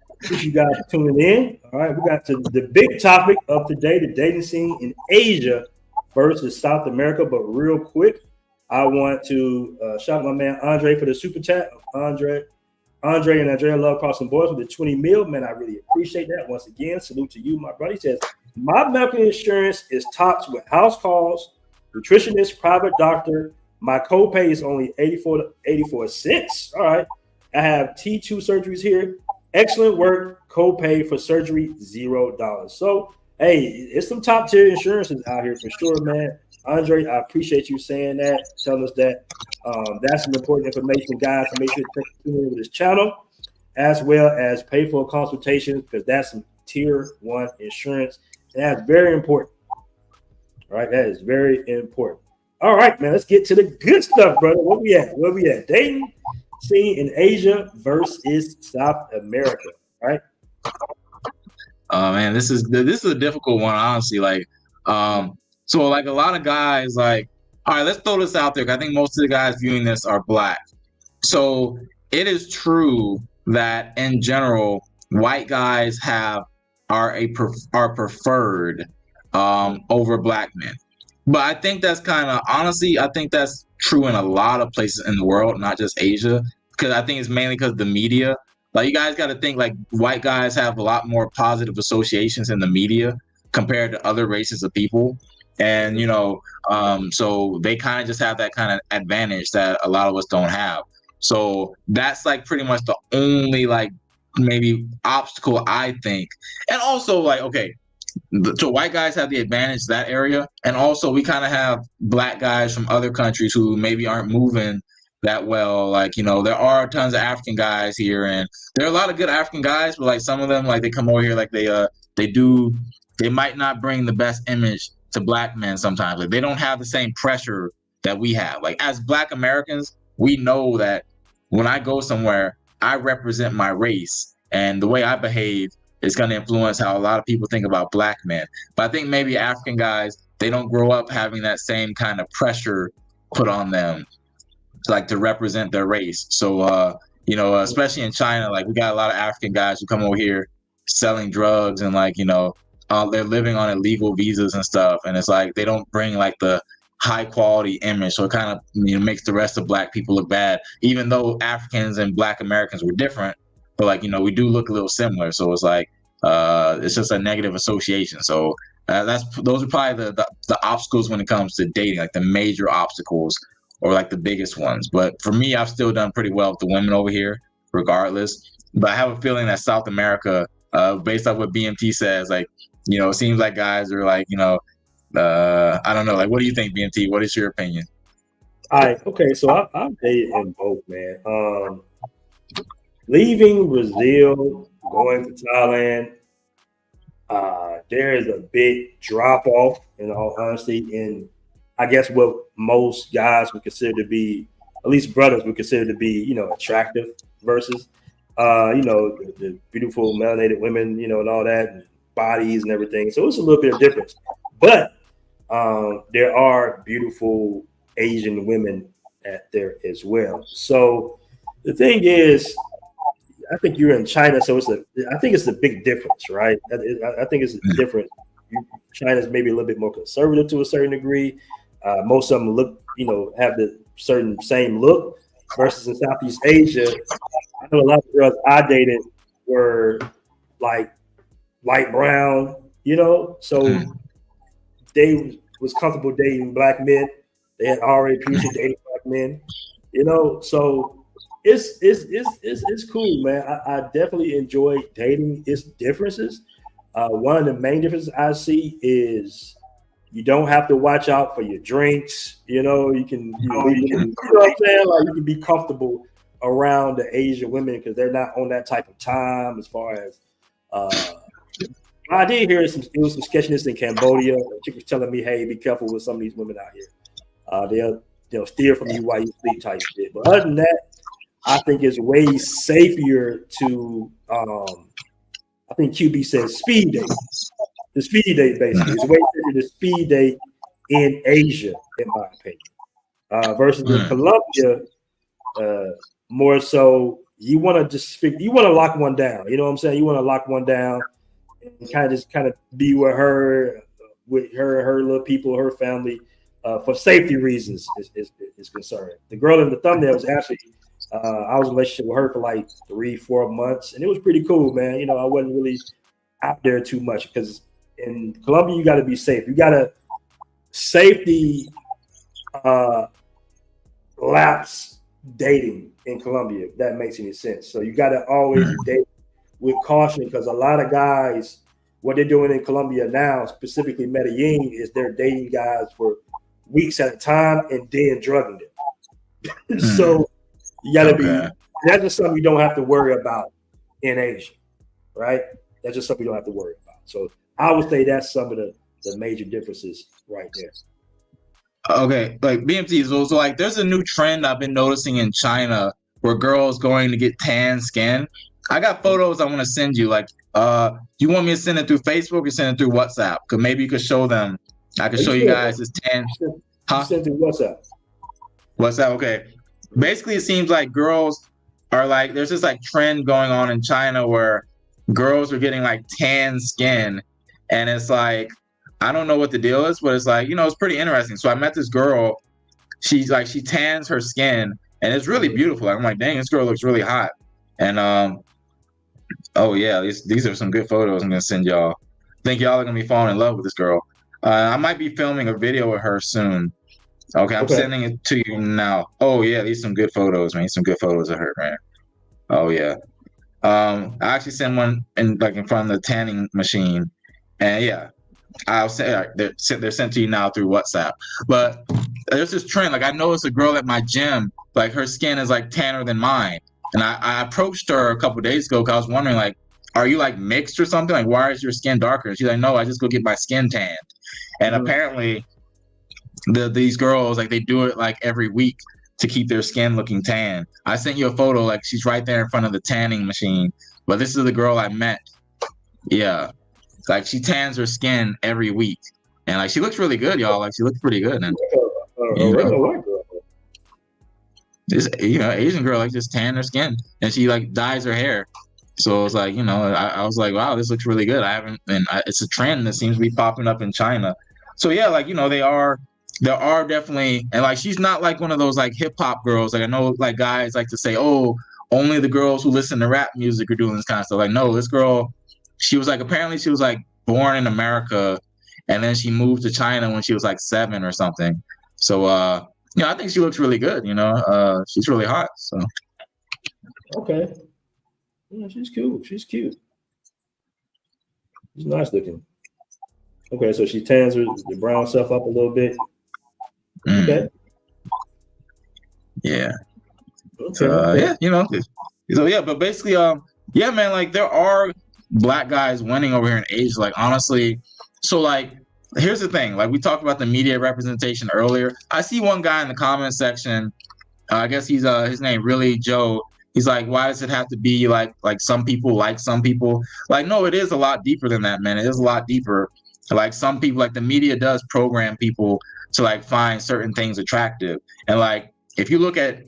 Appreciate you guys tuning in. All right, we got to the big topic of today, the dating scene in Asia versus South America. But real quick, I want to shout out my man Andre for the super chat. Andre and Andrea Love Crossing Boys with the 20 mil. Man, I really appreciate that. Once again, salute to you, my brother. He says, my medical insurance is topped with house calls, nutritionist, private doctor. My copay is only 84 cents. All right. I have T2 surgeries here. Excellent work. Copay for surgery, $0. So, hey, it's some top tier insurances out here for sure, man. Andre, I appreciate you saying that, telling us that. That's some important information, guys. So make sure to tune in with this channel, as well as pay for a consultation, because that's some tier 1 insurance. And that's very important. All right, that is very important. All right, man, let's get to the good stuff, brother. Where we at? Dating scene in Asia versus South America, right? Oh man, this is a difficult one, honestly. Like, so like a lot of guys, like, all right, let's throw this out there. I think most of the guys viewing this are black. So it is true that in general, white guys are preferred over black men. But I think that's kind of, honestly, I think that's true in a lot of places in the world, not just Asia, because I think it's mainly because of the media. Like, you guys got to think, like, white guys have a lot more positive associations in the media compared to other races of people. And, you know, so they kind of just have that kind of advantage that a lot of us don't have. So that's like pretty much the only, like, maybe obstacle, I think. And also, like, okay, so white guys have the advantage that area, and also we kind of have black guys from other countries who maybe aren't moving that well. Like, you know, there are tons of African guys here, and there are a lot of good African guys, but like some of them, like, they come over here, like they might not bring the best image to black men sometimes. Like, they don't have the same pressure that we have. Like, as black Americans, we know that when I go somewhere, I represent my race, and the way I behave is going to influence how a lot of people think about black men. But I think maybe African guys, they don't grow up having that same kind of pressure put on them, like, to represent their race. So, you know, especially in China, like, we got a lot of African guys who come over here selling drugs, and, like, you know, they're living on illegal visas and stuff. And it's like, they don't bring like the high quality image. So it kind of, you know, makes the rest of black people look bad, even though Africans and black Americans were different. But, like, you know, we do look a little similar. So it's like, it's just a negative association. So those are probably the obstacles when it comes to dating, like the major obstacles, or like the biggest ones. But for me, I've still done pretty well with the women over here, regardless. But I have a feeling that South America, based off what BMT says, like, you know, it seems like guys are like, you know, I don't know. Like, what do you think, BMT? What is your opinion? All right. Okay. So I've dated in both, man. Leaving Brazil, going to Thailand, there is a big drop off, in all honesty, in, I guess, what most guys would consider to be, at least brothers would consider to be, you know, attractive versus, you know, the beautiful melanated women, you know, and all that, and bodies and everything. So it's a little bit of difference. But there are beautiful Asian women at there as well. So the thing is, I think you're in China, so I think it's a big difference, right? I think it's different. China's maybe a little bit more conservative to a certain degree. Most of them look, you know, have the same look, versus in Southeast Asia, I know a lot of girls I dated were like light brown, you know, so they was comfortable dating black men. They had already previously dated black men, you know, so it's cool, man. I definitely enjoy dating its differences. One of the main differences I see is you don't have to watch out for your drinks. You know, you know what I'm saying? Like, you can be comfortable around the Asian women because they're not on that type of time. As far as I did hear, it was some sketchiness in Cambodia. A chick was telling me, "Hey, be careful with some of these women out here." They'll steal from you while you sleep type shit. But other than that, I think it's way safer to I think QB says speed date. The speed date basically is way safer to speed date in Asia, in my opinion. Versus in Colombia, more so you want to lock one down. You know what I'm saying? You want to lock one down and kind of be with her little people, her family, for safety reasons is concerned. The girl in the thumbnail was actually I was in a relationship with her for like 3-4 months, and it was pretty cool, man. You know, I wasn't really out there too much because in Colombia you got to be safe. You got to safety lapse dating in Colombia, if that makes any sense. So you got to always date with caution because a lot of guys, what they're doing in Colombia now, specifically Medellin, is they're dating guys for weeks at a time and then drugging them. So you got to be, that's just something you don't have to worry about in Asia, right? That's just something you don't have to worry about. So I would say that's some of the major differences right there. Okay, like BMT, so like there's a new trend I've been noticing in China where girls going to get tan skin. I got photos I want to send you. Like, you want me to send it through Facebook or send it through WhatsApp? Because maybe you could show them. I could show you guys this tan. Send it through WhatsApp. WhatsApp, okay. Basically, it seems like girls are like, there's this like trend going on in China where girls are getting like tan skin, and it's like, I don't know what the deal is, but it's like, you know, it's pretty interesting. So I met this girl. She's like, she tans her skin, and it's really beautiful. I'm like, dang, this girl looks really hot. And oh yeah, these are some good photos I'm gonna send y'all. I think y'all are gonna be falling in love with this girl. I might be filming a video with her soon. Okay, I'm sending it to you now. Oh yeah, these are some good photos, man. Some good photos of her, man. Oh yeah. I actually sent one in front of the tanning machine, and yeah. I'll say they're sent to you now through WhatsApp. But there's this trend. Like I noticed a girl at my gym, like her skin is like tanner than mine. And I approached her a couple of days ago because I was wondering, like, are you like mixed or something? Like, why is your skin darker? And she's like, no, I just go get my skin tanned. And apparently these girls, like, they do it like every week to keep their skin looking tan. I sent you a photo, like she's right there in front of the tanning machine. But this is the girl I met. Yeah. Like she tans her skin every week, and like she looks really good, y'all. Like she looks pretty good. And this, Asian girl like just tan her skin, and she like dyes her hair. So it's like, I was like, wow, this looks really good. It's a trend that seems to be popping up in China. So yeah, like there are definitely, and like she's not like one of those like hip hop girls. Like I know like guys like to say, oh, only the girls who listen to rap music are doing this kind of stuff. Like no, this girl. Apparently she was like born in America, and then she moved to China when she was like 7 or something. So, I think she looks really good. She's really hot. So, okay, yeah, she's cute. She's cute. She's nice looking. Okay, so she tans the brown stuff up a little bit. Okay. Yeah. Okay. Yeah, So yeah, but basically, yeah, man, like there are Black guys winning over here in Asia, like honestly. So like here's the thing, like we talked about the media representation earlier. I see one guy in the comment section, I guess he's his name really Joe. He's like, why does it have to be like some people like some people? Like no, it is a lot deeper than that, man. It is a lot deeper. Like some people, like the media does program people to like find certain things attractive. And like if you look at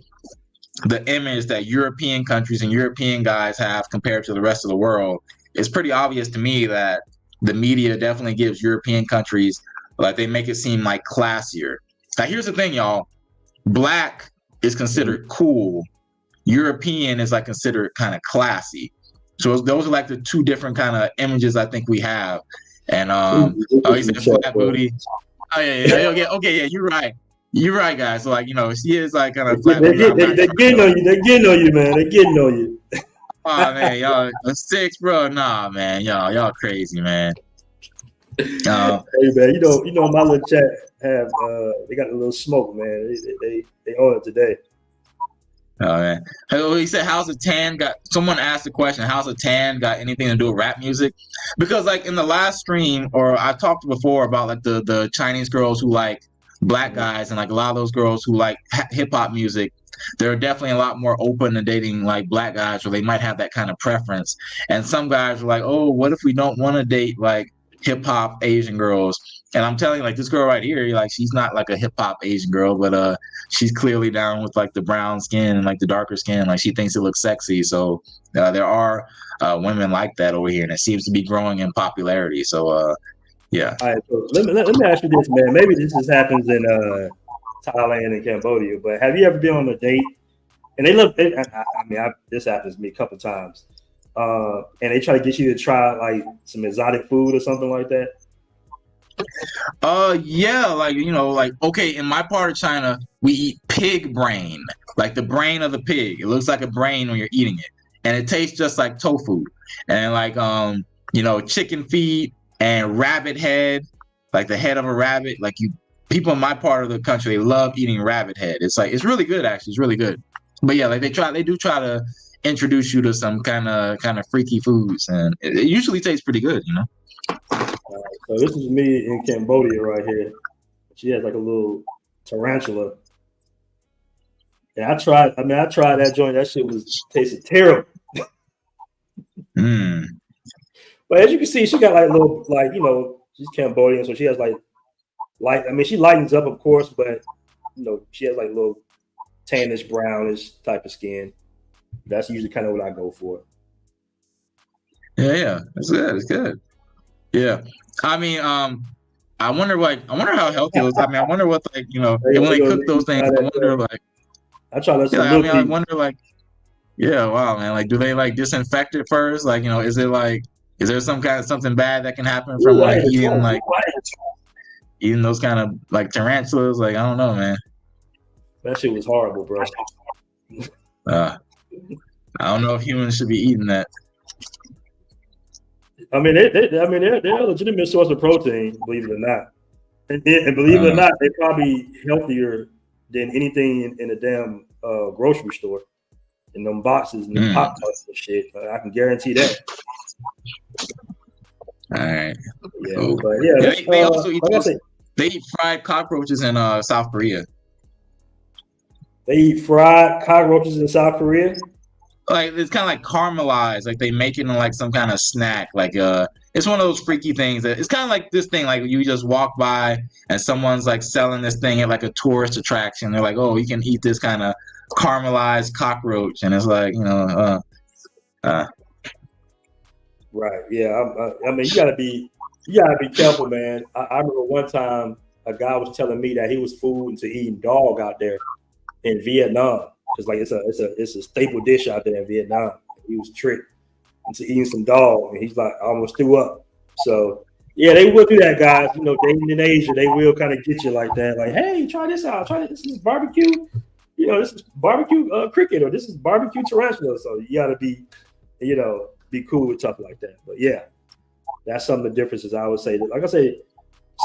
the image that European countries and European guys have compared to the rest of the world, it's pretty obvious to me that the media definitely gives European countries, like they make it seem like classier. Now, here's the thing, y'all. Black is considered cool. European is like considered kind of classy. So those are like the two different kind of images I think we have. And he said flat booty. Oh yeah. Okay, yeah, you're right. You're right, guys. So like, she is like kind of flat booty. They're getting on you. They're getting on you, man. They're getting on you. Oh man, y'all a 6, bro. Nah, man, y'all crazy, man. Hey man, my little chat have they got a little smoke, man. They own it today. Oh man. He said, how's a tan got? Someone asked the question, how's a tan got anything to do with rap music? Because like in the last stream, or I talked before about like the Chinese girls who like black guys and like a lot of those girls who like hip hop music, they're definitely a lot more open to dating like black guys, or they might have that kind of preference. And some guys are like, oh, what if we don't want to date like hip hop Asian girls? And I'm telling you, like this girl right here, like she's not like a hip hop Asian girl, but she's clearly down with like the brown skin and like the darker skin. Like she thinks it looks sexy. So there are women like that over here, and it seems to be growing in popularity. So yeah. All right, so let me ask you this, man. Maybe this just happens in Thailand and Cambodia, but have you ever been on a date and they look? This happens to me a couple times, and they try to get you to try like some exotic food or something like that. Yeah, like like okay, in my part of China, we eat pig brain, like the brain of the pig. It looks like a brain when you're eating it, and it tastes just like tofu. And like chicken feet and rabbit head, like the head of a rabbit. Like people in my part of the country, they love eating rabbit head. It's really good actually. It's really good. But yeah, like they do try to introduce you to some kind of freaky foods, and it usually tastes pretty good, So this is me in Cambodia right here. She has like a little tarantula. And I tried that joint. That shit tasted terrible. But as you can see, she got like little, like, she's Cambodian, so she has like she lightens up, of course, but she has like little tannish, brownish type of skin. That's usually kind of what I go for. Yeah, it's good. It's good. Yeah, I mean, I wonder how healthy those. I mean, I wonder what when they cook those things. I wonder I try to. I wonder yeah, wow, man. Like, do they like disinfect it first? Like, is there some kind of something bad that can happen from eating those kind of like tarantulas? Like, I don't know, man. That shit was horrible, bro. I don't know if humans should be eating that. I mean, they're a legitimate source of protein, believe it or not. And believe it or not, they're probably healthier than anything in a damn grocery store. In them boxes and pop tarts and shit. I can guarantee that. All right. Yeah, cool. But yeah, they also eat they eat fried cockroaches in South Korea. They eat fried cockroaches in South Korea? Like it's kind of like caramelized, like they make it in like some kind of snack. Like it's one of those freaky things that it's kind of like this thing, like you just walk by and someone's like selling this thing at like a tourist attraction. They're like, oh, you can eat this kind of caramelized cockroach, and it's like right. Yeah. I mean, you gotta be careful, man. I remember one time a guy was telling me that he was fooled into eating dog out there in Vietnam. It's like it's a staple dish out there in Vietnam. He was tricked into eating some dog, and he's like, I almost threw up. So yeah, they will do that, guys. Dating in Asia, they will kind of get you like that. Like, hey, try this out. Try this. This is barbecue. This is barbecue cricket, or this is barbecue tarantula. So you gotta be cool with stuff like that. But yeah, that's some of the differences I would say. Like I say,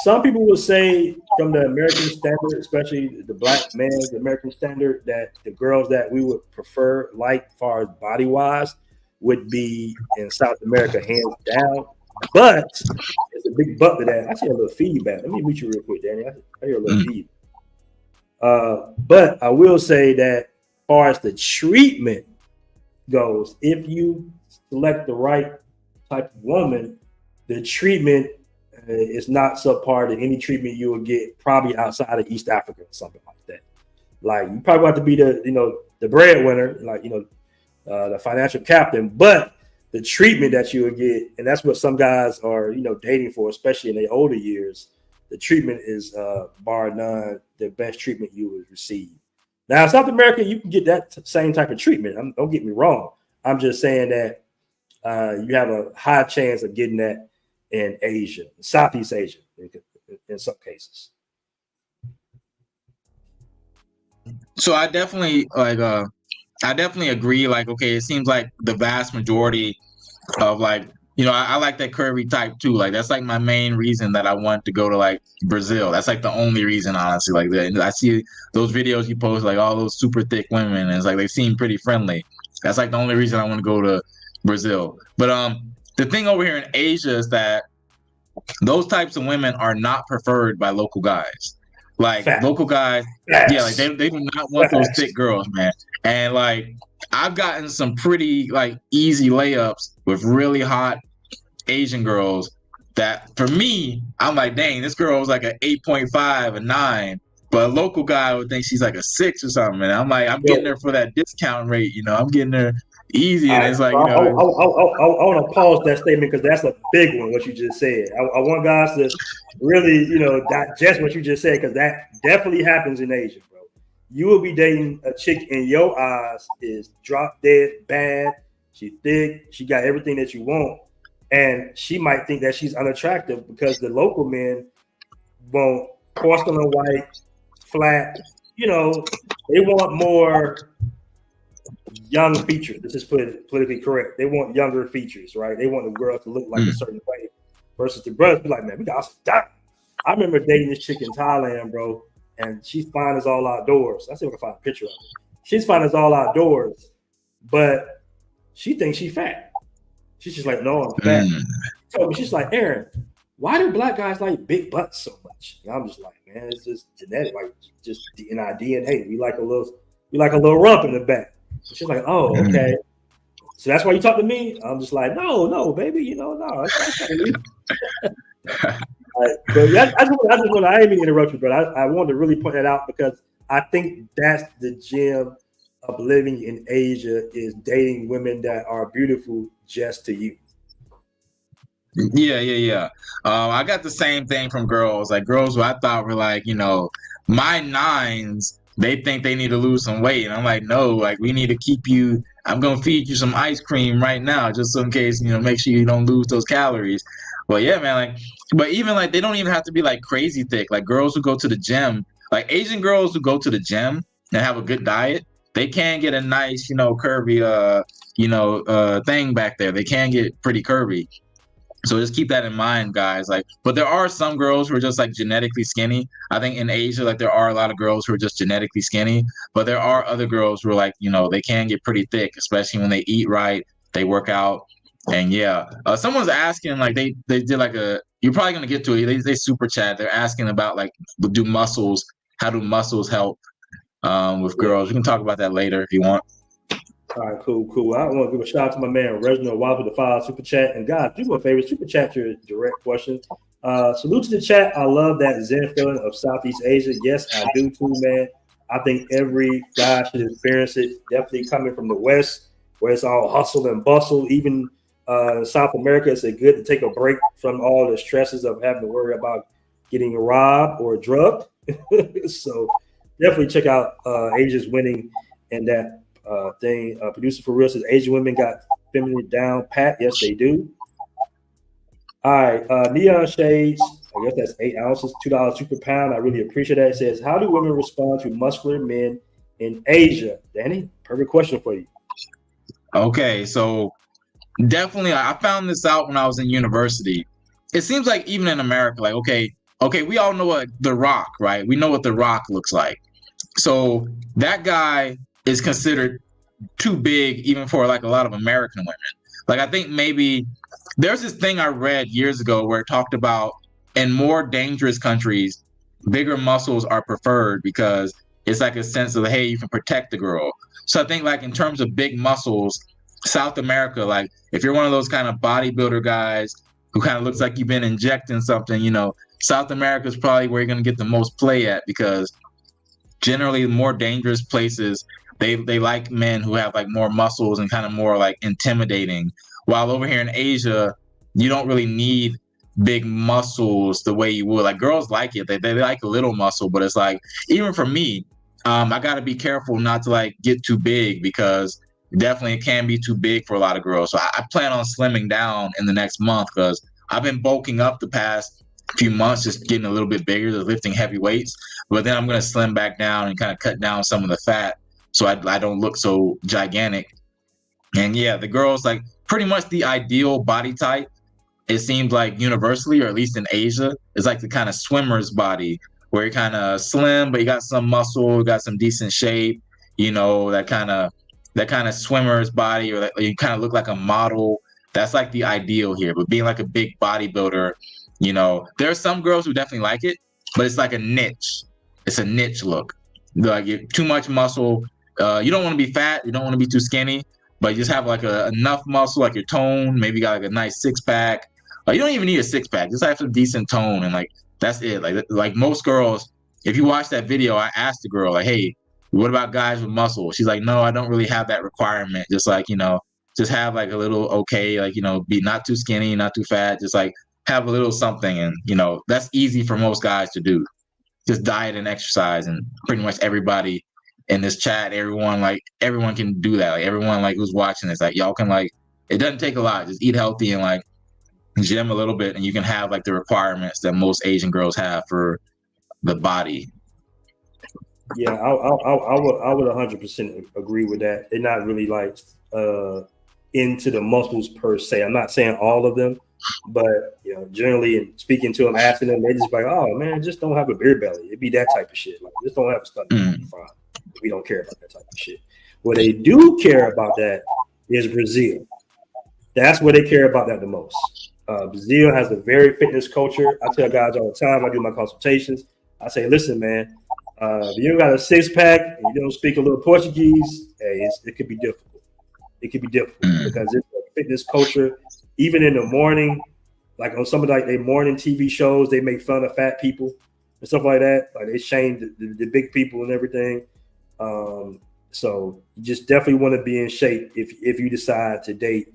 some people will say from the American standard, especially the black man's American standard, that the girls that we would prefer, like far as body wise, would be in South America, hands down. But it's a big but to that. I see a little feedback. Let me mute you real quick, Danny. I hear a little feedback. But I will say that as far as the treatment goes, if you select the right type of woman, the treatment is not subpar to any treatment you will get probably outside of East Africa or something like that. Like you probably have to be the breadwinner, like the financial captain, but the treatment that you will get, and that's what some guys are dating for, especially in their older years. The treatment is bar none the best treatment you would receive. Now, in South America, you can get that same type of treatment. Don't get me wrong. I'm just saying that you have a high chance of getting that in Asia, Southeast Asia, in some cases. So I definitely agree. Like, okay, it seems like the vast majority of I like that curvy type too. Like that's like my main reason that I want to go to like Brazil. That's like the only reason, honestly. Like I see those videos you post, like all those super thick women, and it's like they seem pretty friendly. That's like the only reason I want to go to Brazil. But the thing over here in Asia is that those types of women are not preferred by local guys. Like Facts. local guys, Facts. yeah, like they do not want those Facts. thick girls, man. And like I've gotten some pretty like easy layups with really hot Asian girls that for me, I'm like, dang, this girl was like an 8.5, a 9. But a local guy would think she's like a 6 or something. And I'm like, I'm getting her for that discount rate, you know. I'm getting her easy. And All right, it's like, so you I know, want to pause that statement because that's a big one, what you just said. I want guys to really, you know, digest what you just said because that definitely happens in Asia, bro. You will be dating a chick in your eyes is drop dead bad. She thick. She got everything that you want. And she might think that she's unattractive because the local men want porcelain white, flat. You know, they want more young features. This is politically correct. They want younger features, right? They want the girl to look like a certain way versus the brothers be like, man, we got some time. I remember dating this chick in Thailand, bro, and she's fine as all outdoors. I see if I can find a picture of her. She's fine as all outdoors, but she thinks she's fat. She's just like, no, I'm fat. So she's like, Aaron, why do black guys like big butts so much? And I'm just like, man, it's just genetic, like just in our DNA. We like a little rump in the back. And she's like, oh, okay. So that's why you talk to me? I'm just like, no, baby, you know, no. But yeah, I didn't mean to interrupt you, but I wanted to really point that out because I think that's the gem of living in Asia is dating women that are beautiful just to you. Yeah. I got the same thing from girls. Like girls who I thought were like, you know, my 9s, they think they need to lose some weight. And I'm like, no, like we need to keep you. I'm gonna feed you some ice cream right now, just in case, you know, make sure you don't lose those calories. Well, yeah, man, like, but even like they don't even have to be like crazy thick. Like girls who go to the gym, like Asian girls who go to the gym and have a good diet, they can get a nice, you know, curvy thing back there. They can get pretty curvy. So just keep that in mind, guys. Like, but there are some girls who are just like genetically skinny. I think in Asia, like there are a lot of girls who are just genetically skinny, but there are other girls who are like, you know, they can get pretty thick, especially when they eat right, they work out. And yeah, someone's asking, like they did like you're probably gonna get to it. They super chat. They're asking about like, how do muscles help with girls? We can talk about that later if you want. All right, cool. I want to give a shout out to my man Reginald Wild with the 5 super chat. And guys, do me a favor, super chat your direct questions. Salute to the chat. I love that Zen feeling of Southeast Asia. Yes, I do too, man. I think every guy should experience it. Definitely coming from the West, where it's all hustle and bustle. Even South America, it's good to take a break from all the stresses of having to worry about getting robbed or drugged. So definitely check out Asia's winning and that thing. Producer for real says Asian women got feminine down pat. Yes, they do. All right, neon shades. I guess that's 8 ounces, $2 super pound. I really appreciate that. It says, how do women respond to muscular men in Asia? Danny, perfect question for you. Okay, so definitely, I found this out when I was in university. It seems like even in America, like okay, we all know what The Rock, right? We know what The Rock looks like. So that guy is considered too big even for like a lot of American women. Like I think maybe there's this thing I read years ago where it talked about in more dangerous countries, bigger muscles are preferred because it's like a sense of, hey, you can protect the girl. So I think like in terms of big muscles, South America, like if you're one of those kind of bodybuilder guys who kind of looks like you've been injecting something, you know, South America is probably where you're going to get the most play at because generally more dangerous places, they like men who have like more muscles and kind of more like intimidating. While over here in Asia, you don't really need big muscles the way you would. Like girls like it. They like a little muscle, but it's like, even for me, I got to be careful not to like get too big because definitely it can be too big for a lot of girls. So I plan on slimming down in the next month because I've been bulking up the past few months, just getting a little bit bigger, just lifting heavy weights. But then I'm going to slim back down and kind of cut down some of the fat so I don't look so gigantic. And yeah, the girls, like pretty much the ideal body type, it seems like universally, or at least in Asia, is like the kind of swimmer's body where you're kind of slim, but you got some muscle, you got some decent shape, you know, that kind of swimmer's body, or you kind of look like a model. That's like the ideal here. But being like a big bodybuilder, you know, there are some girls who definitely like it, but it's like a niche. it's a niche look. Like too much muscle. You don't want to be fat. You don't want to be too skinny, but you just have like enough muscle, like your tone. Maybe you got like a nice 6-pack. You don't even need a 6-pack. Just have some decent tone, and like that's it. Like most girls, if you watch that video, I asked the girl like, "Hey, what about guys with muscle?" She's like, "No, I don't really have that requirement. Just like just have like a little okay, like be not too skinny, not too fat. Just like have a little something, and that's easy for most guys to do. Just diet and exercise, and pretty much everybody in this chat, everyone can do that. Like everyone who's watching this, like y'all can it doesn't take a lot. Just eat healthy and gym a little bit, and you can have the requirements that most Asian girls have for the body. Yeah, I would 100% agree with that. They're not really into the muscles per se. I'm not saying all of them, but generally, in speaking to them, asking them, they just like, oh man, just don't have a beer belly. It'd be that type of shit. Like, just don't have a stomach. Fine. We don't care about that type of shit. What they do care about that is Brazil. That's where they care about that the most. Brazil has a very fitness culture. I tell guys all the time, I do my consultations. I say, listen, man, if you got a 6-pack and you don't speak a little Portuguese, hey, it could be difficult. It could be difficult because it's a fitness culture. Even in the morning, like on some of their morning TV shows, they make fun of fat people and stuff like that. Like they shame the big people and everything. So you just definitely want to be in shape if you decide to date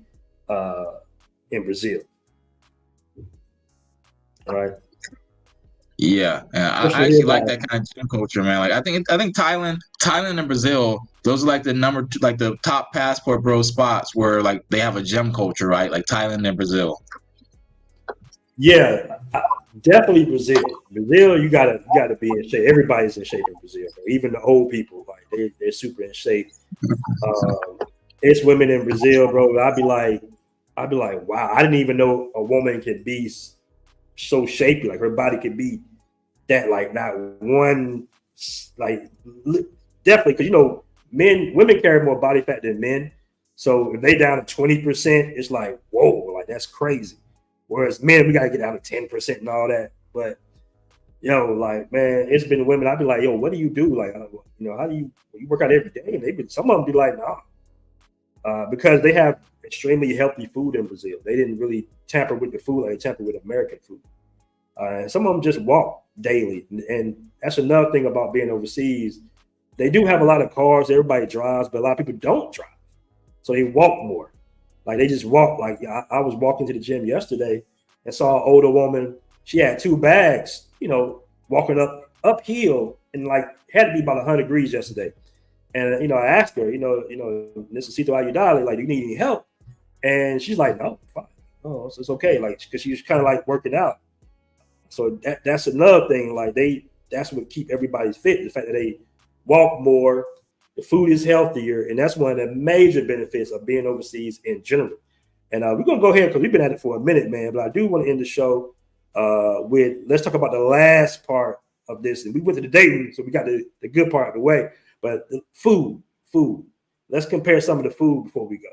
in Brazil. All right. Yeah, I actually like that kind of gym culture, man. Like I think Thailand and Brazil, those are the top Passport Bros spots where they have a gym culture, right? Like Thailand and Brazil. Yeah, definitely Brazil. Brazil, you gotta be in shape. Everybody's in shape in Brazil, bro. Even the old people, they're super in shape. It's women in Brazil, bro. I'd be like, wow, I didn't even know a woman could be so shapely, like her body could be that, not one, definitely, because women carry more body fat than men, so if they down to 20%, it's like, whoa, like that's crazy. Whereas men, we gotta get down to 10% and all that. But man, it's been women. I'd be like, yo, what do you do? Like, how do you work out every day? And some of them be like, nah, because they have extremely healthy food in Brazil. They didn't really tamper with the food like they tamper with American food. And some of them just walk daily. And that's another thing about being overseas. They do have a lot of cars. Everybody drives, but a lot of people don't drive. So they walk more. Like they just walk. Like I was walking to the gym yesterday and saw an older woman. She had 2 bags, walking uphill and had to be about 100 degrees yesterday. And, I asked her, necesito ayudarle, like, do you need any help? And she's like, no, fine. Oh, it's okay. Because she was kind of working out. So that's another thing. That's what keep everybody fit. The fact that they walk more, the food is healthier. And that's one of the major benefits of being overseas in general. And we're going to go ahead because we've been at it for a minute, man. But I do want to end the show let's talk about the last part of this. And we went to the dating, so we got the good part of the way. But the food. Let's compare some of the food before we go.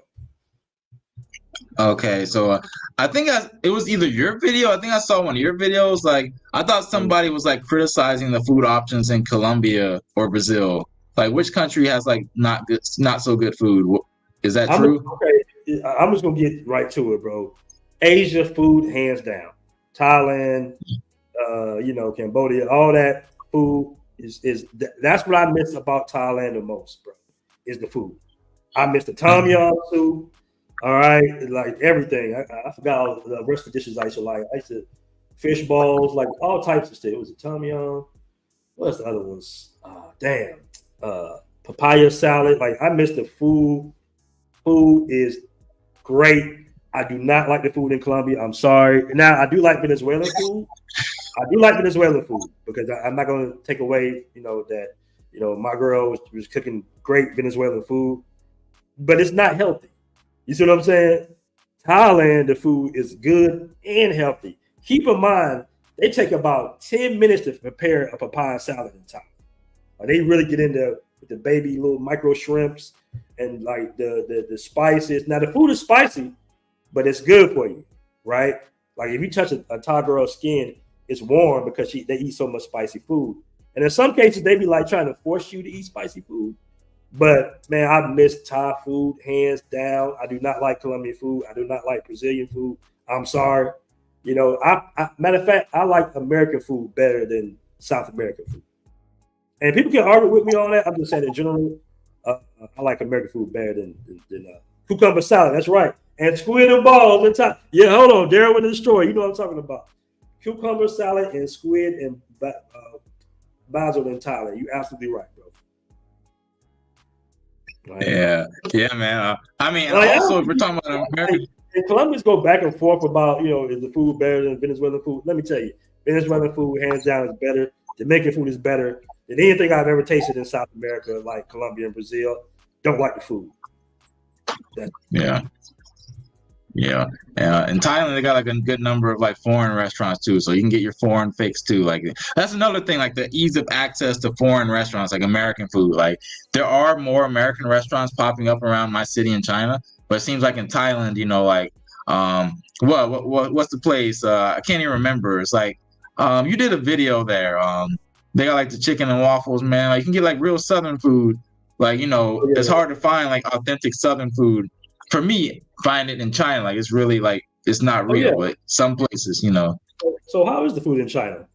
Okay, so I think it was either your video. I think I saw one of your videos. I thought somebody was criticizing the food options in Colombia or Brazil. Which country has not so good food? Is that true? Okay, I'm just gonna get right to it, bro. Asia food, hands down. Thailand, Cambodia, all that food is that's what I miss about Thailand the most, bro. Is the food. I miss the tom yum soup. All right, everything. I forgot all the rest of the dishes I used to like. I used to fish balls, all types of stuff. It was a tom yum. What's the other ones? Papaya salad. I miss the food. Food is great. I do not like the food in Colombia. I'm sorry. Now I do like Venezuelan food. I do like Venezuelan food because I'm not going to take away, that my girl was cooking great Venezuelan food, but it's not healthy. You see what I'm saying? Thailand, the food is good and healthy. Keep in mind, they take about 10 minutes to prepare a papaya salad in Thailand. They really get into with the baby little micro shrimps and the spices. Now the food is spicy, but it's good for you, right? If you touch a Thai girl's skin, it's warm because they eat so much spicy food. And in some cases, they be like trying to force you to eat spicy food. But man, I miss Thai food hands down. I do not like Colombian food. I do not like Brazilian food. I'm sorry. You know, I matter of fact, I like American food better than South American food. And people can argue with me on that. I'm just saying in general, I like American food better than cucumber salad. That's right. And squid and balls and Thai. Yeah, hold on. Daryl with the story. You know what I'm talking about. Cucumber salad and squid and basil in Thailand. You absolutely right, bro. Right. Yeah, man. I mean, Like, also if we're talking about American, and Colombians go back and forth about, you know, is the food better than Venezuelan food? Let me tell you, Venezuelan food hands down is better. Jamaican food is better than anything I've ever tasted in South America, like Colombia and Brazil. Don't like the food. Yeah. In Thailand, they got like a good number of like foreign restaurants too, so you can get your foreign fix too. Like that's another thing, like the ease of access to foreign restaurants, like American food. Like there are more American restaurants popping up around my city in China, but it seems like in Thailand, you know, like what's the place? I can't even remember. It's like you did a video there. They got like the chicken and waffles, man. Like you can get like real Southern food. Like, you know, it's hard to find like authentic Southern food. For me, find it in China, like it's really like it's not real, but some places, you know. So how is the food in China?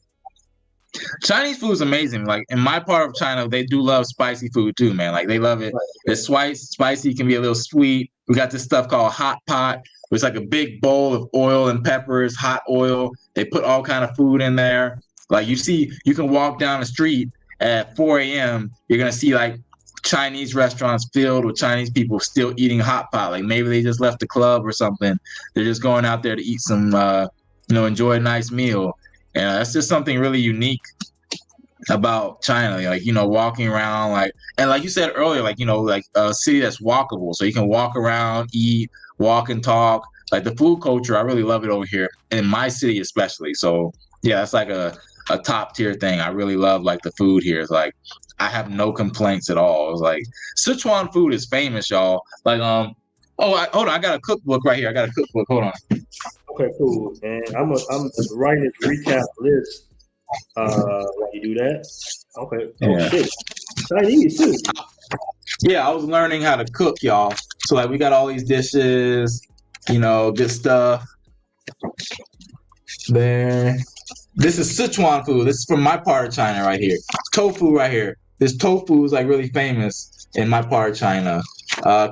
Chinese food is amazing. Like in my part of China, they do love spicy food too, man. Like they love it. It's spicy, can be a little sweet. We got this stuff called hot pot. It's like a big bowl of oil and peppers, hot oil. They put all kind of food in there. Like you can walk down the street at 4 a.m. You're gonna see like Chinese restaurants filled with Chinese people still eating hot pot. Like maybe they just left the club or something. They're just going out there to eat some, enjoy a nice meal. And that's just something really unique about China. Like, you know, walking around, like, and like you said earlier, like, you know, like a city that's walkable. So you can walk around, eat, walk and talk. Like the food culture, I really love it over here in my city, especially. So yeah, it's like a top tier thing. I really love like the food here. It's like, I have no complaints at all. It's like Sichuan food is famous, y'all. Like, hold on, I got a cookbook right here. Hold on. Okay, cool. And I'm writing this recap list. While you do that. Okay. Oh shit. Chinese too. Yeah, I was learning how to cook, y'all. So like we got all these dishes, you know, good stuff. There. This is Sichuan food. This is from my part of China right here. Tofu right here. This tofu is like really famous in my part of China.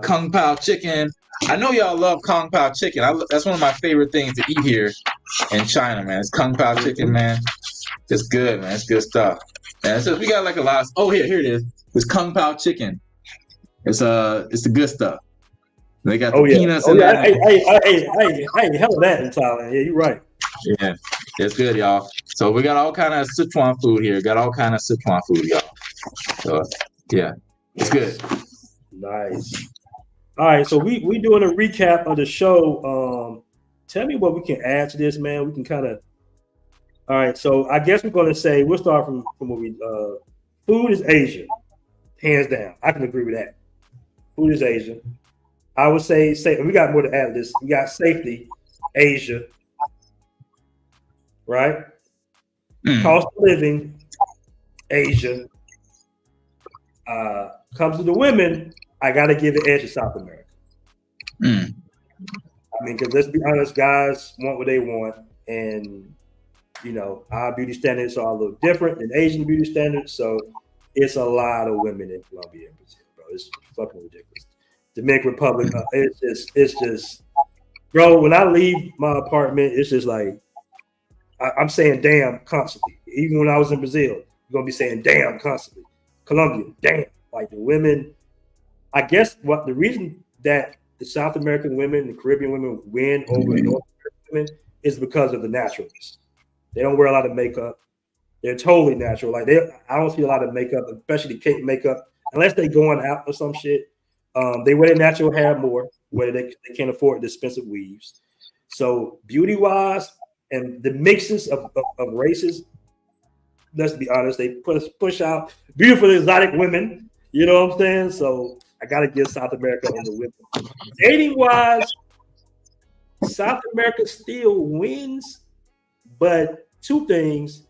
Kung Pao chicken. I know y'all love Kung Pao chicken. That's one of my favorite things to eat here in China, man. It's Kung Pao chicken, man. It's good, man. It's good stuff. And so we got like a lot of, here it is. It's Kung Pao chicken. It's the good stuff. They got the peanuts in there. I ain't hell of that in Thailand. Yeah, you're right. Yeah, it's good, y'all. So we got all kind of Sichuan food here. Got all kind of Sichuan food, y'all. So yeah, it's good. Nice. All right, so we doing a recap of the show. Tell me what we can add to this, man. We can kind of. All right, so I guess we're going to say we'll start from what we. Food is Asian, hands down. I can agree with that. Food is Asian. I would say we got more to add to this. We got safety, Asia. Right? Cost of living, Asia. Comes to the women, I got to give the edge to South America. I mean, because let's be honest, guys want what they want. And, you know, our beauty standards are a little different than Asian beauty standards. So it's a lot of women in Colombia and Brazil, bro. It's fucking ridiculous. Dominican Republic, it's just, bro, when I leave my apartment, it's just like, I'm saying damn constantly. Even when I was in Brazil, you're going to be saying damn constantly. Colombia, damn. Like the women, I guess what the reason that the South American women, the Caribbean women win over the North American women is because of the naturalness. They don't wear a lot of makeup. They're totally natural. Like I don't see a lot of makeup, especially cake makeup, unless they going out or some shit. They wear their natural hair more, where they can't afford the expensive weaves. So beauty-wise, and the mixes of races, let's be honest, they push out beautiful exotic women. You know what I'm saying? So I got to give South America on the women. Dating-wise, South America still wins, but two things.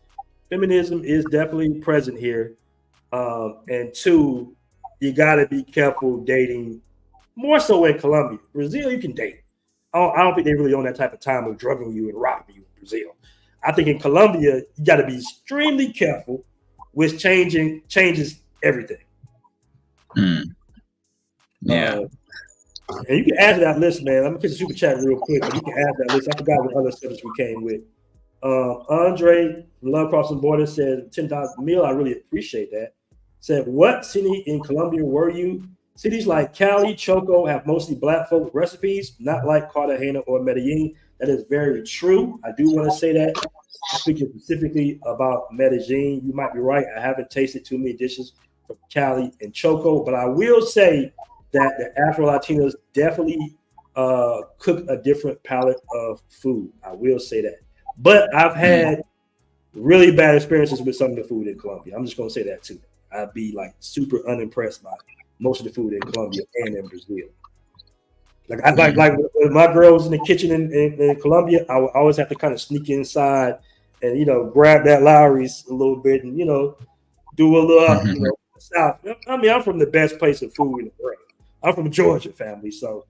feminism is definitely present here. And two, you got to be careful dating more so in Colombia. Brazil, you can date. I don't think they really on that type of time of drugging you and robbing you in Brazil. I think in Colombia, you got to be extremely careful, which changes everything. Yeah. And you can add to that list, man. I'm gonna get the super chat real quick. But you can add that list. I forgot what other subjects we came with. Andre from Love Crossing Borders said $10 meal. I really appreciate that. Said, what city in Colombia were you? Cities like Cali, Choco have mostly black folk recipes, not like Cartagena or Medellin. That is very true. I do want to say that. Speaking specifically about Medellin, you might be right. I haven't tasted too many dishes from Cali and Choco, but I will say that the Afro-Latinos definitely cook a different palette of food. I will say that. But I've had really bad experiences with some of the food in Colombia. I'm just going to say that too. I'd be like super unimpressed by most of the food in Colombia and in Brazil. Like when my girl was in the kitchen in Colombia, I would always have to kind of sneak inside and, grab that Lowry's a little bit and, do a little, South. I mean, I'm from the best place of food in the world. I'm from Georgia, family. So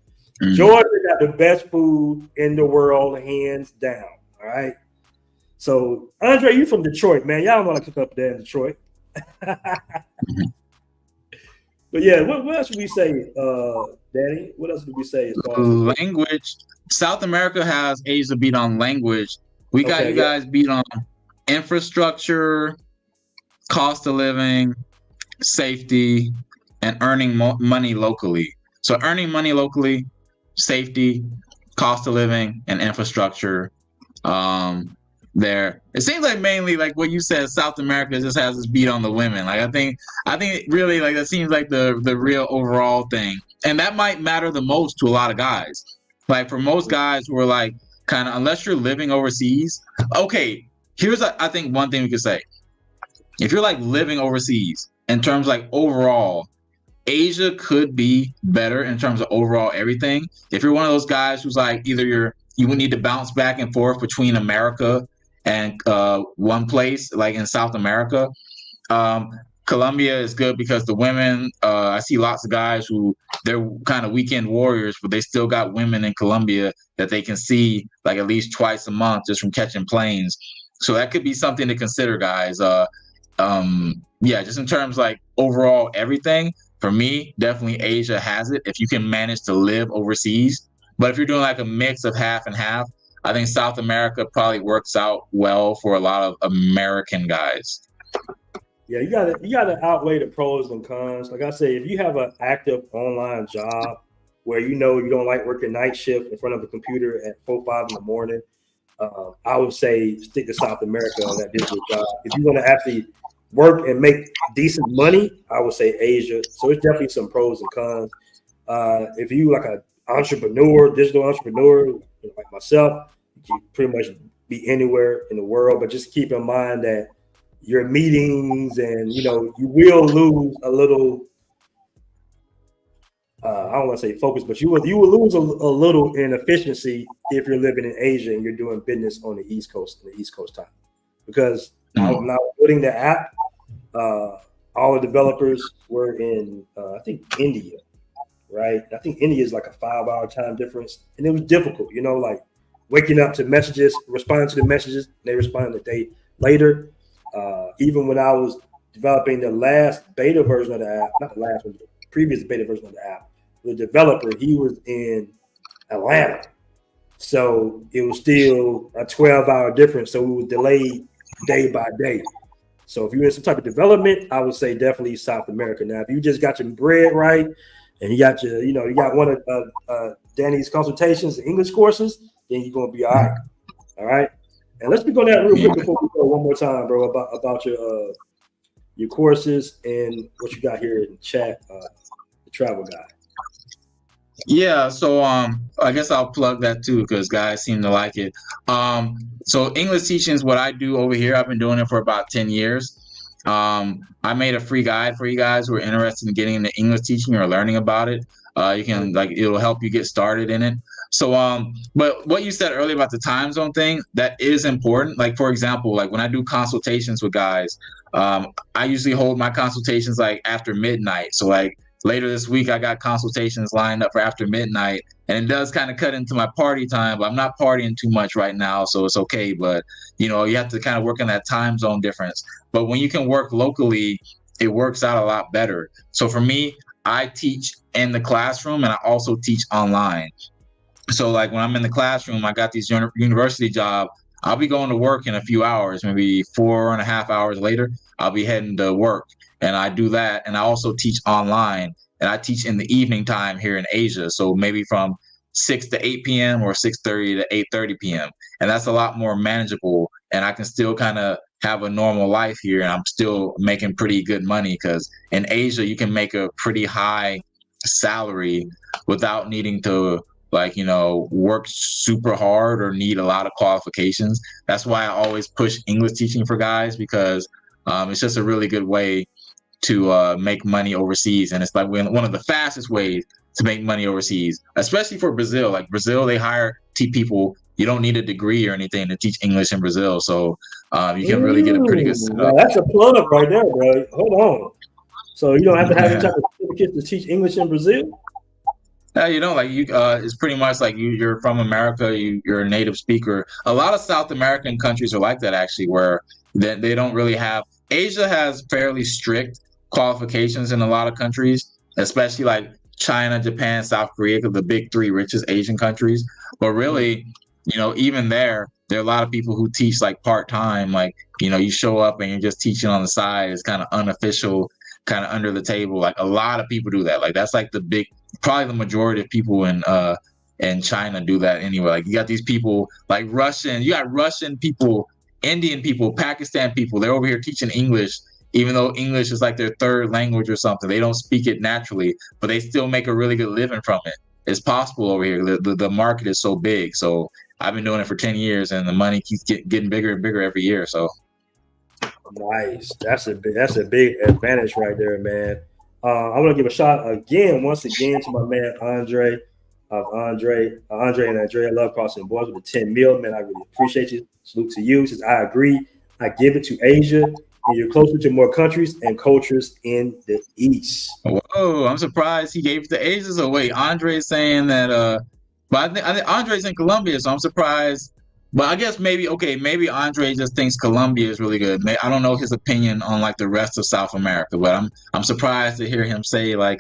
Georgia got the best food in the world, hands down. All right. So Andre, you from Detroit, man. Y'all want to cook up there in Detroit. But yeah, what else would we say, Danny? What else would we say? Language. South America has Asia beat on language. We got you guys beat on infrastructure, cost of living, safety, and earning money locally. So earning money locally, safety, cost of living, and infrastructure. There, it seems like mainly like what you said, South America just has this beat on the women. Like I think really like that seems like the real overall thing, and that might matter the most to a lot of guys. Like for most guys who are like kind of, unless you're living overseas. Okay, here's I think one thing we could say: if you're like living overseas in terms of like overall, Asia could be better in terms of overall everything. If you're one of those guys who's like either you would need to bounce back and forth between America and one place like in South America. Colombia is good because the women, I see lots of guys who they're kind of weekend warriors, but they still got women in Colombia that they can see like at least twice a month just from catching planes. So that could be something to consider, guys. Just in terms like overall everything, for me, definitely Asia has it if you can manage to live overseas. But if you're doing like a mix of half and half, I think South America probably works out well for a lot of American guys. Yeah, you gotta outweigh the pros and cons. Like I say, if you have an active online job where you don't like working night shift in front of a computer at 4-5 in the morning, I would say stick to South America on that digital job. If you want to actually work and make decent money, I would say Asia. So it's definitely some pros and cons. If you like an entrepreneur, digital entrepreneur like myself, you can pretty much be anywhere in the world, but just keep in mind that your meetings and you will lose a little. I don't want to say focus, but you will lose a little in efficiency if you're living in Asia and you're doing business on the East Coast in the East Coast time. Because now building the app, all the developers were in I think India, right? I think India is like a 5-hour time difference, and it was difficult, like waking up to messages, responding to the messages, and they responded a day later. Even when I was developing the last beta version of the app, not the last one, the previous beta version of the app, the developer, he was in Atlanta. So it was still a 12-hour difference. So it was delayed day by day. So if you're in some type of development, I would say definitely South America. Now, if you just got your bread right and you got your, you got one of Danny's consultations and English courses, then you're going to be all right. All right. And let's speak on that real quick before we go one more time, bro, about your courses and what you got here in the chat, the travel guide. Yeah, so I guess I'll plug that too because guys seem to like it. So English teaching is what I do over here. I've been doing it for about 10 years. I made a free guide for you guys who are interested in getting into English teaching or learning about it. You can it'll help you get started in it. So, but what you said earlier about the time zone thing, that is important. Like, for example, like when I do consultations with guys, I usually hold my consultations like after midnight. So like later this week, I got consultations lined up for after midnight, and it does kind of cut into my party time, but I'm not partying too much right now, so it's okay. But, you know, you have to kind of work on that time zone difference. But when you can work locally, it works out a lot better. So for me, I teach in the classroom and I also teach online. So like when I'm in the classroom, I got these university job. I'll be going to work in a few hours, maybe 4.5 hours later, I'll be heading to work. And I do that. And I also teach online, and I teach in the evening time here in Asia. So maybe from 6 to 8 p.m. or 6:30 to 8:30 p.m. And that's a lot more manageable. And I can still kind of have a normal life here, and I'm still making pretty good money, because in Asia, you can make a pretty high salary without needing to, like, you know, work super hard or need a lot of qualifications. That's why I always push English teaching for guys, because it's just a really good way to make money overseas. And it's like one of the fastest ways to make money overseas, especially for Brazil. Like Brazil, they hire people. You don't need a degree or anything to teach English in Brazil. So you can really get a pretty good setup. That's a plug right there, bro. Hold on. So you don't have to have any type of certificate to teach English in Brazil? Yeah, you know, like it's pretty much like you're from America, you're a native speaker. A lot of South American countries are like that, actually, where they don't really have. Asia has fairly strict qualifications in a lot of countries, especially like China, Japan, South Korea, the big three richest Asian countries. But really, you know, even there are a lot of people who teach like part-time, like, you know, you show up and you're just teaching on the side. It's kind of unofficial, kind of under the table. Like a lot of people do that. Like that's like probably the majority of people in China do that anyway. Like you got these people like you got Russian people, Indian people, Pakistan people. They're over here teaching English, even though English is like their third language or something. They don't speak it naturally, but they still make a really good living from it. It's possible over here. The market is so big. So I've been doing it for 10 years, and the money keeps getting bigger and bigger every year. So nice. That's a big advantage right there, man. I want to give a shout once again to my man Andre and Andrea Love Crossing Boys with the 10 mil, man. I really appreciate you. Salute to you. Says I agree. I give it to Asia, and you're closer to more countries and cultures in the East. Whoa, I'm surprised he gave it to Asia. So wait, Andre's saying that but I think Andre's in Colombia, so I'm surprised. But I guess maybe Andre just thinks Colombia is really good. I don't know his opinion on like the rest of South America, but I'm surprised to hear him say like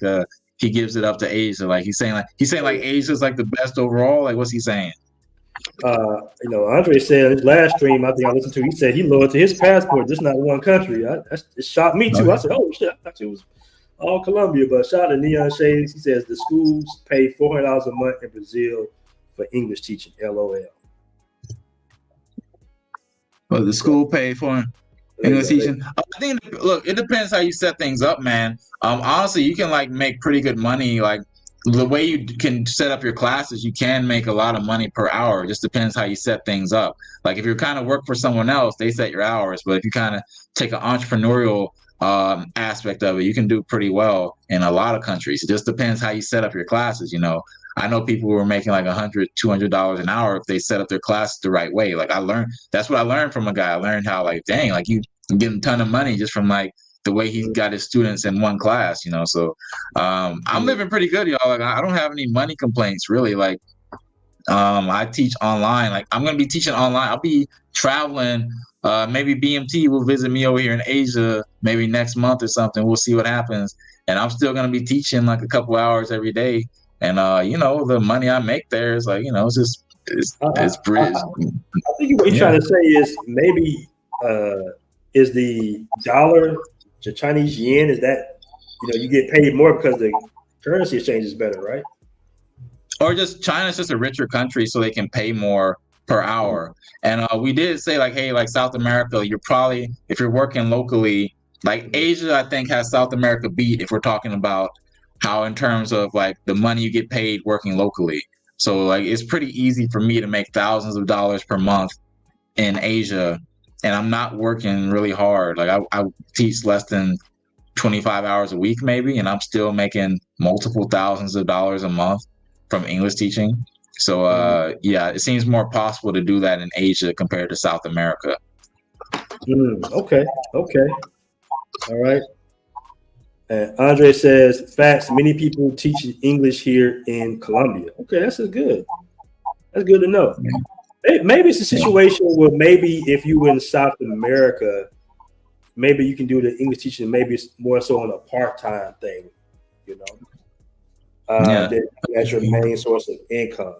he gives it up to Asia. Like he's saying like Asia's like the best overall. Like what's he saying? You know, Andre said in his last stream, I think I listened to, he said he loyal to his passport, just not one country. It shocked me too. Okay. I said, oh shit, I thought it was all Colombia. But shout out to Neon Shades. He says the schools pay $400 a month in Brazil for English teaching. LOL. Well, the school paid for English teaching. I think, look, it depends how you set things up, man. Honestly, you can like make pretty good money. Like the way you can set up your classes, you can make a lot of money per hour. It just depends how you set things up. Like if you're kind of work for someone else, they set your hours. But if you kind of take an entrepreneurial aspect of it, you can do pretty well in a lot of countries. It just depends how you set up your classes, you know. I know people who are making like $100, $200 an hour if they set up their classes the right way. Like that's what I learned from a guy. I learned how like, dang, like you can get a ton of money just from like the way he's got his students in one class, you know. So I'm living pretty good, y'all. Like I don't have any money complaints really. Like I teach online. Like I'm gonna be teaching online. I'll be traveling. Maybe BMT will visit me over here in Asia maybe next month or something. We'll see what happens. And I'm still gonna be teaching like a couple hours every day. And you know, the money I make there is like, you know, it's bridge. I think what you're trying to say is maybe is the dollar to Chinese yen, is that, you know, you get paid more because the currency exchange is better, right? Or just China's just a richer country, so they can pay more per hour. And we did say like, hey, like South America, you're probably, if you're working locally, like Asia, I think has South America beat if we're talking about how in terms of like the money you get paid working locally. So like it's pretty easy for me to make thousands of dollars per month in Asia, and I'm not working really hard. Like I teach less than 25 hours a week maybe, and I'm still making multiple thousands of dollars a month from English teaching. So yeah, it seems more possible to do that in Asia compared to South America. Okay. All right. And Andre says, facts, many people teach English here in Colombia. Okay, that's good. That's good to know. Maybe it's a situation where maybe if you were in South America, maybe you can do the English teaching, maybe it's more so on a part-time thing, you know, that's your main source of income.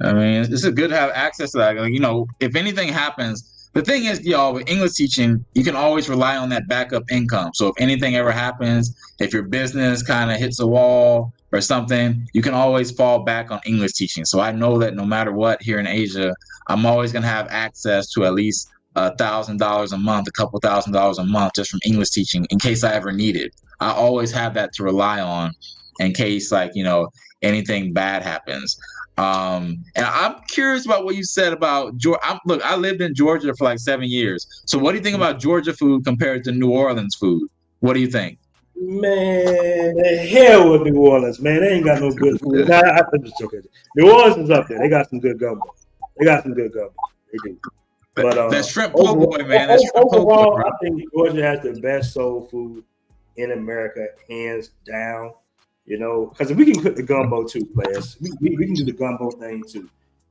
I mean, it's good to have access to that. Like, you know, if anything happens, the thing is, y'all, with English teaching, you can always rely on that backup income. So if anything ever happens, if your business kind of hits a wall or something, you can always fall back on English teaching. So I know that no matter what here in Asia, I'm always going to have access to at least $1,000 a month, a couple $1,000s a month just from English teaching in case I ever need it. I always have that to rely on in case, like, you know, anything bad happens. And I'm curious about what you said about Georgia. Look, I lived in Georgia for like 7 years. So what do you think about Georgia food compared to New Orleans food? What do you think? Man, the hell with New Orleans, man. They ain't got no good food. Nah, I'm just joking. New Orleans is up there. They got some good gumbo. They do. But that shrimp po' boy, man. That shrimp overall, po' boy, I think Georgia has the best soul food in America, hands down. You know, because we can cook the gumbo too, players. We can do the gumbo thing too.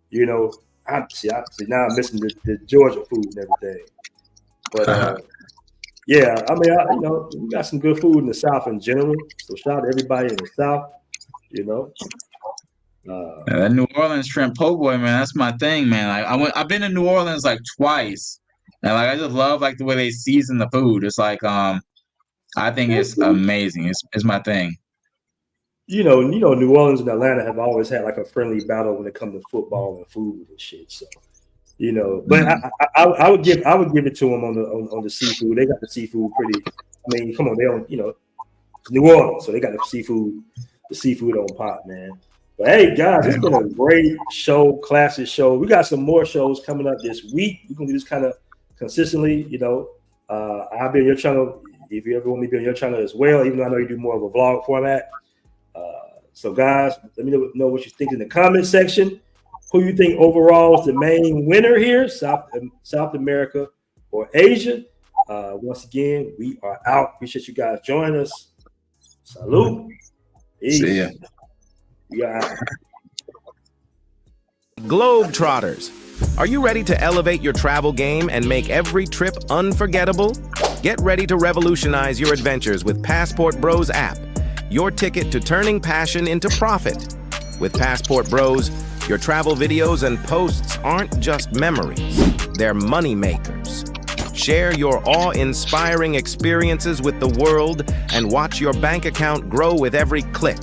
You know, I see now I'm missing the Georgia food and everything. But yeah, I mean, you know, we got some good food in the South in general. So shout out to everybody in the South. You know, that New Orleans shrimp po' boy, man. That's my thing, man. I've been to New Orleans like twice, and like I just love like the way they season the food. It's like I think it's amazing. It's my thing. You know, New Orleans and Atlanta have always had like a friendly battle when it comes to football and food and shit. So, you know, but I would give it to them on the seafood. They got the seafood pretty. I mean, come on, they don't, you know, it's New Orleans, so they got the seafood on pot, man. But hey, guys, it's been a great show, classic show. We got some more shows coming up this week. We're gonna do this kind of consistently. You know, I'll be on your channel if you ever want me to be on your channel as well. Even though I know you do more of a vlog format. So guys, let me know what you think in the comment section. Who you think overall is the main winner here, South America or Asia? Once again, we are out. Appreciate you guys joining us. Salute. Peace. See ya. We are out. Globetrotters, are you ready to elevate your travel game and make every trip unforgettable? Get ready to revolutionize your adventures with Passportbros app. Your ticket to turning passion into profit. With Passport Bros, your travel videos and posts aren't just memories, they're money makers. Share your awe-inspiring experiences with the world and watch your bank account grow with every click.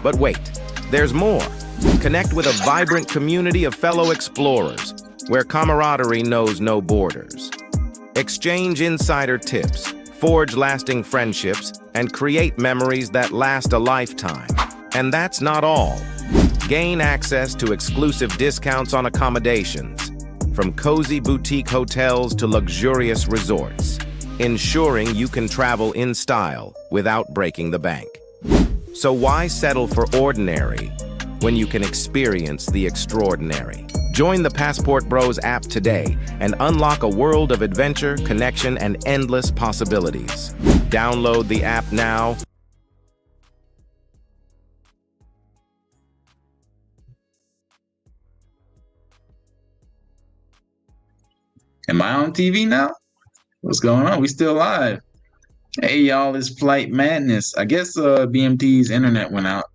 But wait, there's more. Connect with a vibrant community of fellow explorers, where camaraderie knows no borders. Exchange insider tips, forge lasting friendships, and create memories that last a lifetime. And that's not all. Gain access to exclusive discounts on accommodations, from cozy boutique hotels to luxurious resorts, ensuring you can travel in style without breaking the bank. So why settle for ordinary when you can experience the extraordinary? Join the Passport Bros app today and unlock a world of adventure, connection, and endless possibilities. Download the app now. Am I on TV now? What's going on? We still live. Hey, y'all, it's Flight Madness. I guess BMT's internet went out.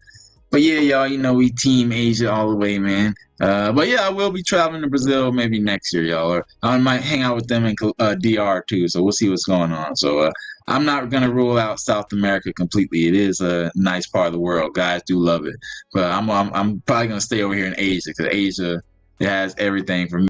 But yeah, y'all, you know, we team Asia all the way, man. But yeah, I will be traveling to Brazil maybe next year, y'all. Or I might hang out with them in DR too. So we'll see what's going on. So I'm not going to rule out South America completely. It is a nice part of the world. Guys do love it. But I'm probably going to stay over here in Asia because Asia, it has everything for me.